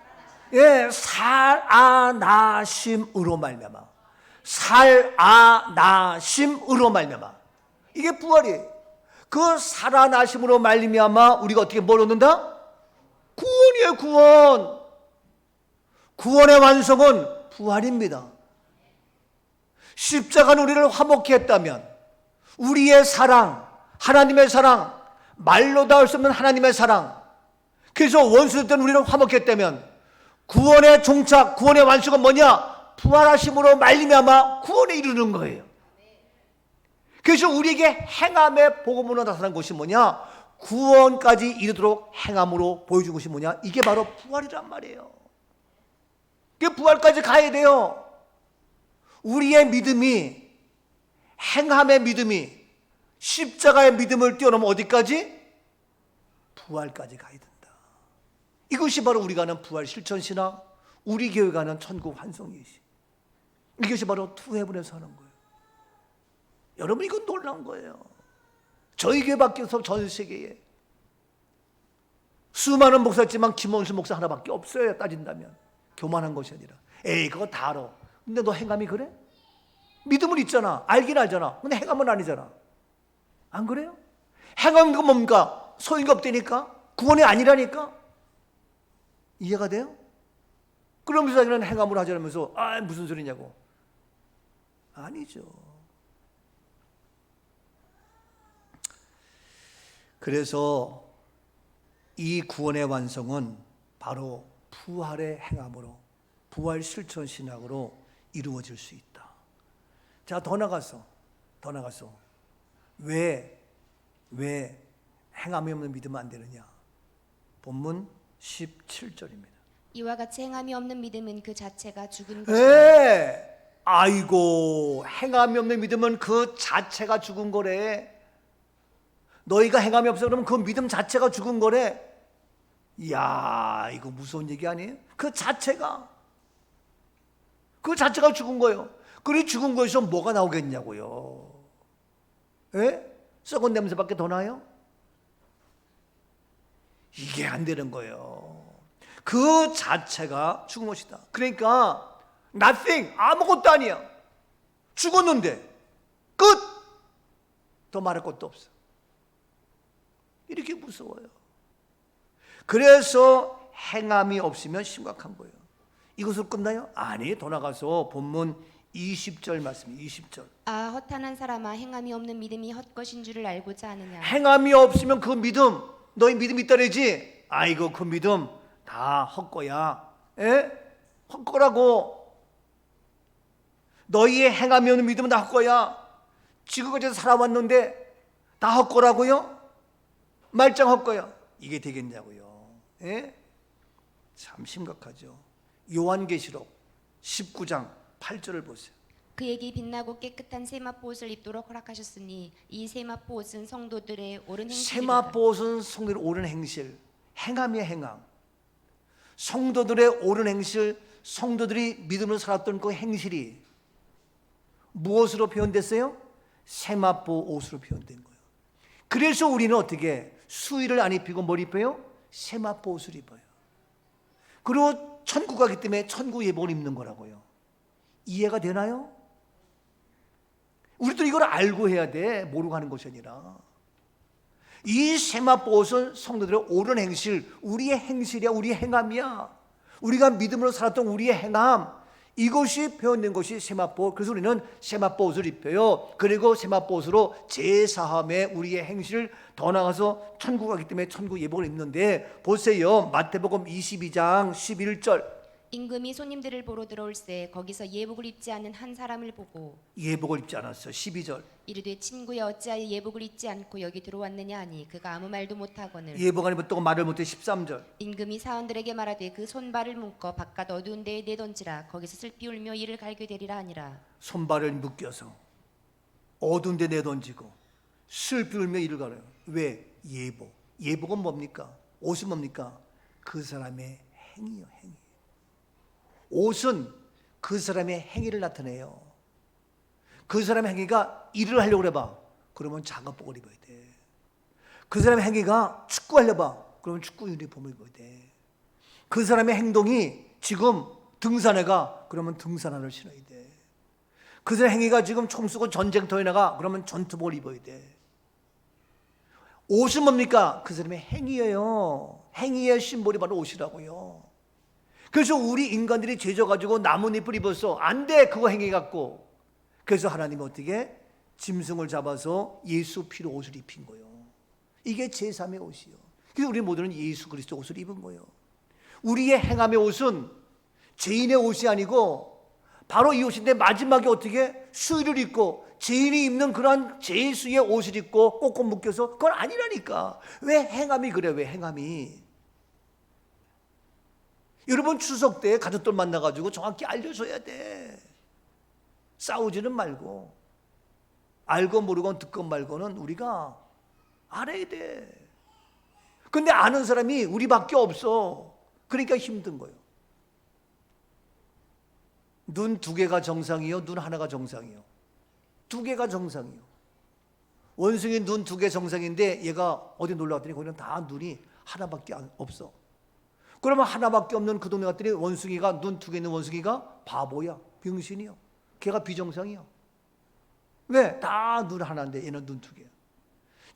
예, 살아나심으로 말미암아. 살아나심으로 말미암아. 이게 부활이에요. 그 살아나심으로 말미암아 우리가 어떻게 뭘 얻는다? 구원이에요. 구원. 구원의 완성은 부활입니다. 십자가는 우리를 화목케 했다면 우리의 사랑, 하나님의 사랑, 말로 닿을 수 없는 하나님의 사랑, 그래서 원수였던 우리를 화목케 했다면 구원의 종착, 구원의 완성은 뭐냐? 부활하심으로 말미암아 구원에 이르는 거예요. 그래서 우리에게 행함의 복음으로 나타난 것이 뭐냐? 구원까지 이르도록 행함으로 보여준 것이 뭐냐? 이게 바로 부활이란 말이에요. 그 부활까지 가야 돼요. 우리의 믿음이, 행함의 믿음이 십자가의 믿음을 뛰어넘어 어디까지? 부활까지 가야 된다. 이것이 바로 우리가 하는 부활 실천신학, 우리 교회가 하는 천국 환송이시. 이것이 바로 투헤븐에서 하는 거예요. 여러분, 이건 놀라운 거예요. 저희 교회 밖에서 전 세계에 수많은 목사 있지만 김원수 목사 하나밖에 없어요. 따진다면 교만한 것이 아니라. 에이, 그거 다 알아. 근데 너 행함이 그래? 믿음은 있잖아. 알긴 알잖아. 근데 행함은 아니잖아. 안 그래요? 행함이 뭡니까? 소용이 없다니까? 구원이 아니라니까? 이해가 돼요? 그러면서 자기는 행함으로 하자면서 무슨 소리냐고. 아니죠. 그래서 이 구원의 완성은 바로 부활의 행함으로, 부활 실천 신학으로 이루어질 수 있다. 자, 더 나가서 왜 행함이 없는 믿으면 안 되느냐? 본문 17절입니다. 이와 같이 행함이 없는 믿음은 그 자체가 죽은 것이다. 네. 아이고, 행함이 없는 믿음은 그 자체가 죽은 거래. 너희가 행함이 없어 그러면 그 믿음 자체가 죽은 거래. 이야, 이거 무서운 얘기 아니에요? 그 자체가 죽은 거예요. 그리 죽은 거에서 뭐가 나오겠냐고요? 예? 썩은 냄새밖에 더 나요? 이게 안 되는 거예요. 그 자체가 죽은 것이다. 그러니까 nothing, 아무것도 아니야. 죽었는데 끝! 더 말할 것도 없어. 이렇게 무서워요. 그래서 행함이 없으면 심각한 거예요. 이것으로 끝나요? 아니, 더 나가서 본문 20절 말씀 20절. 아 허탄한 사람아 행함이 없는 믿음이 헛것인 줄을 알고자 하느냐. 행함이 없으면 그 믿음, 너희 믿음 있다래지. 아이고 그 믿음 다 헛거야. 에? 헛거라고. 너희의 행함이 없는 믿음은 다 헛거야. 지금까지 살아왔는데 다 헛거라고요? 말짱 헛거야. 이게 되겠냐고요. 에? 참 심각하죠. 요한계시록 19장 8절을 보세요. 그에게 빛나고 깨끗한 세마포 옷을 입도록 허락하셨으니 이 세마포 옷은 성도들의 옳은 행실이로다. 세마포 옷은 성도들의 옳은 행실, 행함이야 행함. 성도들의 옳은 행실, 성도들이 믿음으로 살았던 그 행실이 무엇으로 표현됐어요? 세마포 옷으로 표현된 거예요. 그래서 우리는 어떻게 수의를 안 입히고 뭘 입어요? 세마포 옷을 입어요. 그리고 천국 가기 때문에 천국 예복을 입는 거라고요. 이해가 되나요? 우리도 이걸 알고 해야 돼. 모르고 하는 것이 아니라. 이 세마포 옷은 성도들의 옳은 행실, 우리의 행실이야, 우리의 행함이야. 우리가 믿음으로 살았던 우리의 행함, 이것이 표현된 것이 세마포. 그래서 우리는 세마포 옷을 입혀요. 그리고 세마포 옷으로 제사함에 우리의 행실을 더 나가서 천국 가기 때문에 천국 예복을 입는데, 보세요. 마태복음 22장 11절. 임금이 손님들을 보러 들어올세 거기서 예복을 입지 않은 한 사람을 보고 예복을 입지 않았어요. 12절. 이르되 친구야 어찌하여 예복을 입지 않고 여기 들어왔느냐 하니 그가 아무 말도 못하거늘 예복 안 입었다고 말을 못해. 13절. 임금이 사원들에게 말하되 그 손발을 묶어 바깥 어두운 데에 내던지라 거기서 슬피 울며 이를 갈게 되리라 하니라. 손발을 묶여서 어두운 데 내던지고 슬피 울며 이를 가려요. 왜? 예복. 예복은 뭡니까? 옷은 뭡니까? 그 사람의 행위요, 행위. 옷은 그 사람의 행위를 나타내요. 그 사람의 행위가 일을 하려고 해봐. 그러면 작업복을 입어야 돼. 그 사람의 행위가 축구하려고 해봐. 그러면 축구 유니폼을 입어야 돼. 그 사람의 행동이 지금 등산해가. 그러면 등산화를 신어야 돼. 그 사람의 행위가 지금 총 쏘고 전쟁터에 나가. 그러면 전투복을 입어야 돼. 옷은 뭡니까? 그 사람의 행위예요. 행위의 심볼이 바로 옷이라고요. 그래서 우리 인간들이 죄져가지고 나뭇잎을 입었어. 안 돼, 그거 행해갖고. 그래서 하나님은 어떻게? 짐승을 잡아서 예수 피로 옷을 입힌 거예요. 이게 제3의 옷이요. 그래서 우리 모두는 예수 그리스도 옷을 입은 거예요. 우리의 행함의 옷은 죄인의 옷이 아니고 바로 이 옷인데, 마지막에 어떻게? 수의를 입고 죄인이 입는 그러한 죄수의 옷을 입고 꼭꼭 묶여서, 그건 아니라니까. 왜 행함이 그래? 왜 행함이? 여러분 추석 때 가족들 만나가지고 정확히 알려줘야 돼. 싸우지는 말고. 알고 모르고 듣고 말고는 우리가 알아야 돼. 근데 아는 사람이 우리밖에 없어. 그러니까 힘든 거예요. 눈 2개가 정상이요? 눈 하나가 정상이요? 2개가 정상이요. 원숭이 눈 2개 정상인데 얘가 어디 놀러 갔더니 거기는 다 눈이 하나밖에 없어. 그러면 하나밖에 없는 그 동네 갔더니 원숭이가 눈 2개 있는 원숭이가 바보야, 병신이요. 걔가 비정상이야. 왜? 다 눈 하나인데 얘는 눈 2개야.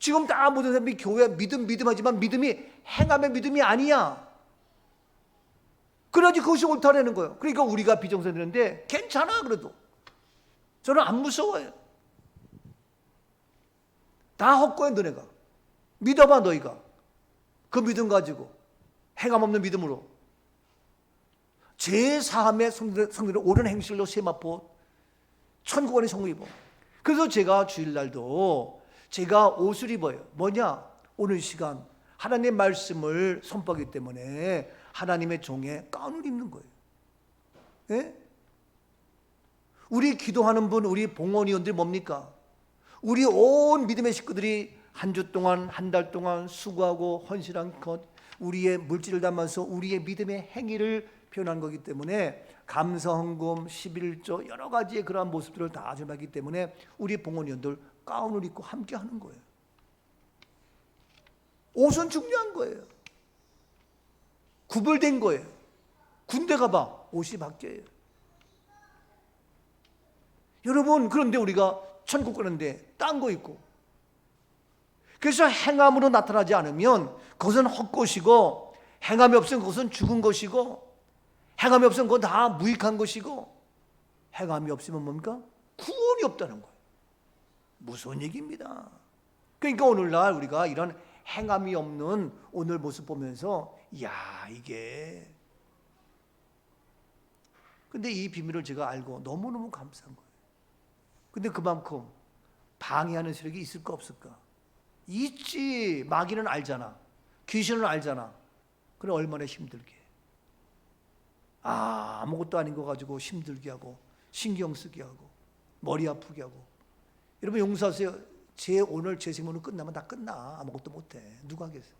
지금 다 모든 사람이 교회 믿음 하지만 믿음이 행함의 믿음이 아니야. 그래야지 그것이 옳다라는 거예요. 그러니까 우리가 비정상이는데 괜찮아. 그래도 저는 안 무서워요. 다 헛거야. 너네가 믿어봐. 너희가 그 믿음 가지고 행함 없는 믿음으로 제4함의 성들의 옳은 행실로 세마포 천국원의 성을 입어. 그래서 제가 주일날도 제가 옷을 입어요. 뭐냐? 오늘 시간 하나님의 말씀을 선포하기 때문에 하나님의 종의 가운을 입는 거예요. 예? 우리 기도하는 분, 우리 봉헌위원들이 뭡니까? 우리 온 믿음의 식구들이 한 주 동안, 한 달 동안 수고하고 헌신한 것, 우리의 물질을 담아서 우리의 믿음의 행위를 표현한 거기 때문에 감사헌금, 11조 여러 가지의 그러한 모습들을 다 아주하기 때문에 우리 봉헌위원들 가운을 입고 함께 하는 거예요. 옷은 중요한 거예요. 구별된 거예요. 군대 가봐, 옷이 바뀌어요. 여러분, 그런데 우리가 천국 가는데 딴 거 입고, 그래서 행함으로 나타나지 않으면 그것은 헛것이고, 행함이 없으면 그것은 죽은 것이고, 행함이 없으면 그건 다 무익한 것이고, 행함이 없으면 뭡니까? 구원이 없다는 거예요. 무서운 얘기입니다. 그러니까 오늘날 우리가 이런 행함이 없는 오늘 모습 보면서 야, 이게, 근데 이 비밀을 제가 알고 너무너무 감사한 거예요. 근데 그만큼 방해하는 세력이 있을까 없을까? 있지. 마귀는 알잖아. 귀신은 알잖아. 그래 얼마나 힘들게. 아무것도 아닌 거 가지고 힘들게 하고 신경 쓰게 하고 머리 아프게 하고. 여러분 용서하세요. 오늘 제 생명은 끝나면 다 끝나. 아무것도 못해. 누가 하겠어요?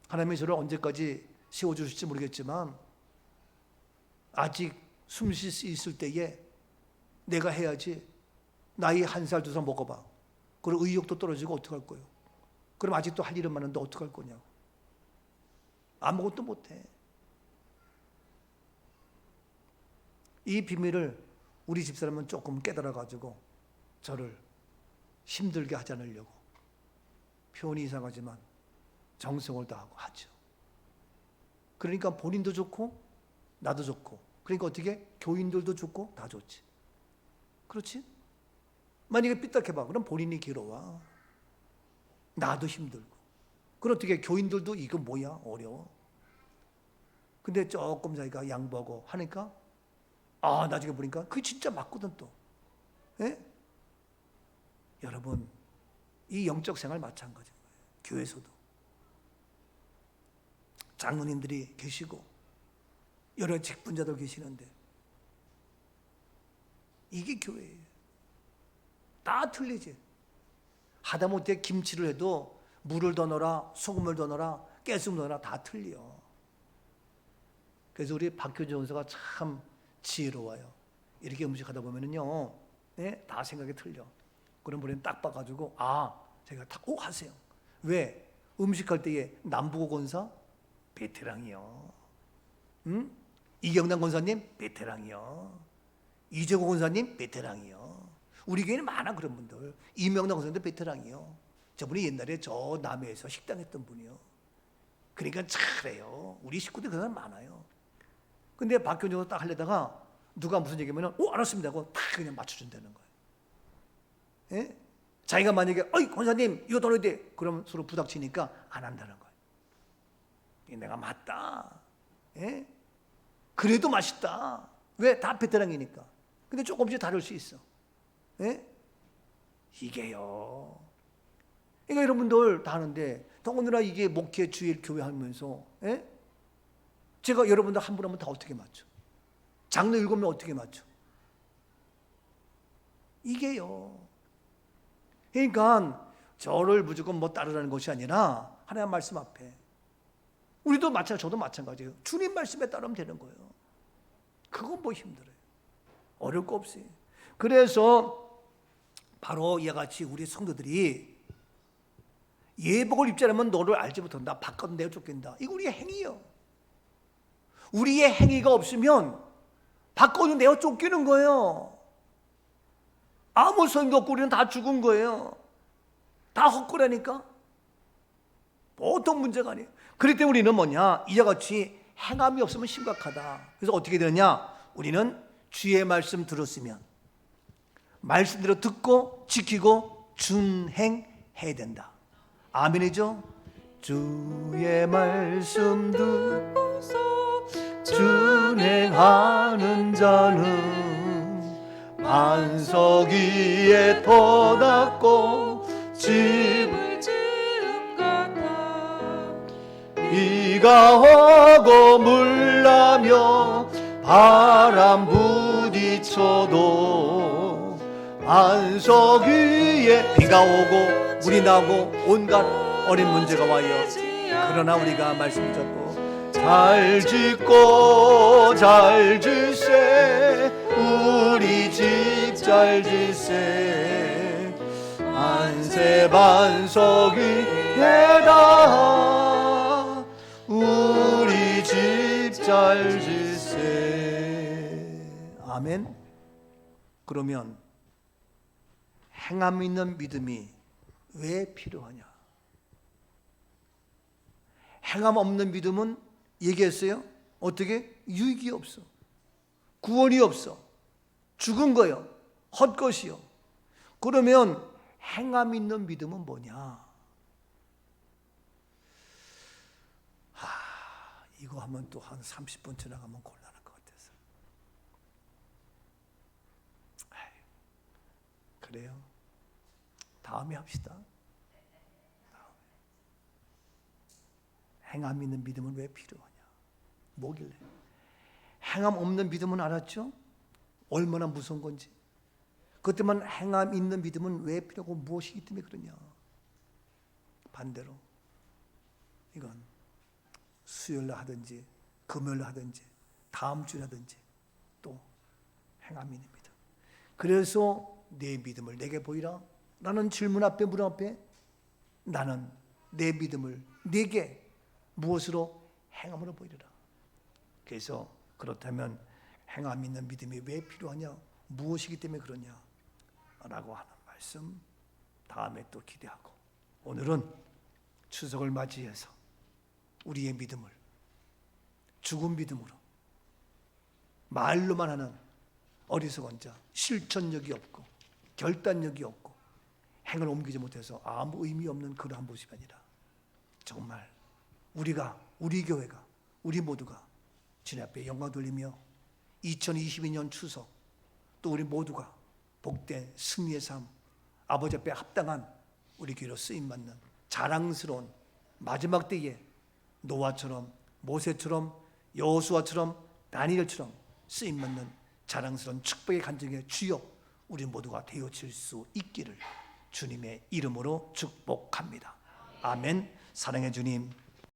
하나님이 저를 언제까지 세워주실지 모르겠지만 아직 숨 쉴 수 있을 때에 내가 해야지. 나이 1살 2살 먹어봐. 그리고 의욕도 떨어지고 어떡할 거예요? 그럼 아직도 할 일은 많은데 어떡할 거냐고. 아무것도 못해. 이 비밀을 우리 집사람은 조금 깨달아가지고 저를 힘들게 하지 않으려고, 표현이 이상하지만 정성을 다하고 하죠. 그러니까 본인도 좋고 나도 좋고, 그러니까 어떻게? 교인들도 좋고 다 좋지. 그렇지? 만약에 삐딱해봐. 그럼 본인이 괴로워. 나도 힘들고. 그럼 어떻게? 교인들도 이거 뭐야? 어려워. 근데 조금 자기가 양보하고 하니까 나중에 보니까 그게 진짜 맞거든 또. 예? 여러분, 이 영적 생활 마찬가지인 거예요. 교회에서도. 장로님들이 계시고 여러 직분자들 계시는데 이게 교회예요. 다 틀리지. 하다못해 김치를 해도 물을 더 넣어라, 소금을 더 넣어라, 깨소금 넣어라, 다 틀려. 그래서 우리 박효준 원사가 참 지혜로워요. 이렇게 음식하다 보면은요, 네? 다 생각이 틀려. 그런 분은 딱 봐가지고 제가 다 하세요. 왜? 음식할 때에 남부고 권사 베테랑이요. 이경남 권사님 베테랑이요. 이재고 권사님 베테랑이요. 우리 교회는 많아 그런 분들. 이명남 권사님도 베테랑이요. 저분이 옛날에 저 남해에서 식당 했던 분이요. 그러니까 잘해요. 우리 식구들 그런 사람 많아요. 근데 박교정도 딱 하려다가 누가 무슨 얘기하면 알았습니다 하고 딱 그냥 맞춰준다는 거예요. 예? 자기가 만약에 권사님 이거 더 넣어야 돼. 그러면 서로 부닥치니까 안 한다는 거예요. 내가 맞다. 예? 그래도 맛있다. 왜? 다 베테랑이니까. 근데 조금씩 다를 수 있어. 예? 이게요. 그러니까 여러분들 다 하는데 더군다나 이게 목회 주일 교회 하면서 예? 제가 여러분들 한 분 한 분 다 어떻게 맞춰? 장로 7명 어떻게 맞춰? 이게요. 그러니까 저를 무조건 따르라는 것이 아니라 하나님 말씀 앞에 우리도 마찬가지, 저도 마찬가지예요. 주님 말씀에 따르면 되는 거예요. 그건 뭐 힘들어요. 어려울 거 없어요. 그래서 바로 이와 같이 우리 성도들이 예복을 입지 않으면 너를 알지 못한다. 바꿔도 내가 쫓긴다. 이거 우리의 행위예요. 우리의 행위가 없으면 바꿔도 내가 쫓기는 거예요. 아무 소용도 없고 우리는 다 죽은 거예요. 다 헛거라니까. 보통 문제가 아니에요. 그렇기 때문에 우리는 뭐냐? 이와 같이 행함이 없으면 심각하다. 그래서 어떻게 되느냐? 우리는 주의 말씀 들었으면 말씀대로 듣고 지키고 준행해야 된다. 아멘이죠? 주의 말씀 듣고서 준행하는 자는 반석 위에 터닫고 집을 지은 같아. 비가 오고 물 나며 바람 부딪혀도 반석 위에 비가 오고 물이 나고 온갖 어린 문제가 와요. 그러나 우리가 말씀 잡고 잘 짓고 잘 질세 우리 집 잘 질세 안세 반석 위에다 우리 집 잘 질세. 아멘. 그러면 행함 있는 믿음이 왜 필요하냐? 행함 없는 믿음은 얘기했어요. 어떻게? 유익이 없어. 구원이 없어. 죽은 거요. 헛것이요. 그러면 행함 있는 믿음은 뭐냐? 이거 하면 또 한 30분 지나가면 곤란할 것 같아서. 그래요. 다음에 합시다. 행함 있는 믿음은 왜 필요하냐? 뭐길래? 행함 없는 믿음은 알았죠? 얼마나 무서운 건지. 그때만 행함 있는 믿음은 왜 필요하고 무엇이기 때문에 그러냐? 반대로 이건 수요일날 하든지 금요일날 하든지 다음 주에 하든지 또 행함 있는 믿음. 그래서 내 믿음을 내게 보이라 라는 질문 앞에 물 앞에 나는 내 믿음을 내게 무엇으로? 행함으로 보이리라. 그래서 그렇다면 행함 있는 믿음이 왜 필요하냐? 무엇이기 때문에 그러냐? 라고 하는 말씀 다음에 또 기대하고, 오늘은 추석을 맞이해서 우리의 믿음을 죽은 믿음으로, 말로만 하는 어리석은 자, 실천력이 없고 결단력이 없고 행을 옮기지 못해서 아무 의미 없는 그러한 모습이 아니라 정말 우리가, 우리 교회가, 우리 모두가 주님 앞에 영광 돌리며 2022년 추석 또 우리 모두가 복된 승리의 삶, 아버지 앞에 합당한 우리 교회로 쓰임받는 자랑스러운 마지막 때에 노아처럼 모세처럼 여호수아처럼 다니엘처럼 쓰임받는 자랑스러운 축복의 간증의 주역 우리 모두가 되어질 수 있기를 주님의 이름으로 축복합니다. 아멘. 사랑의 주님,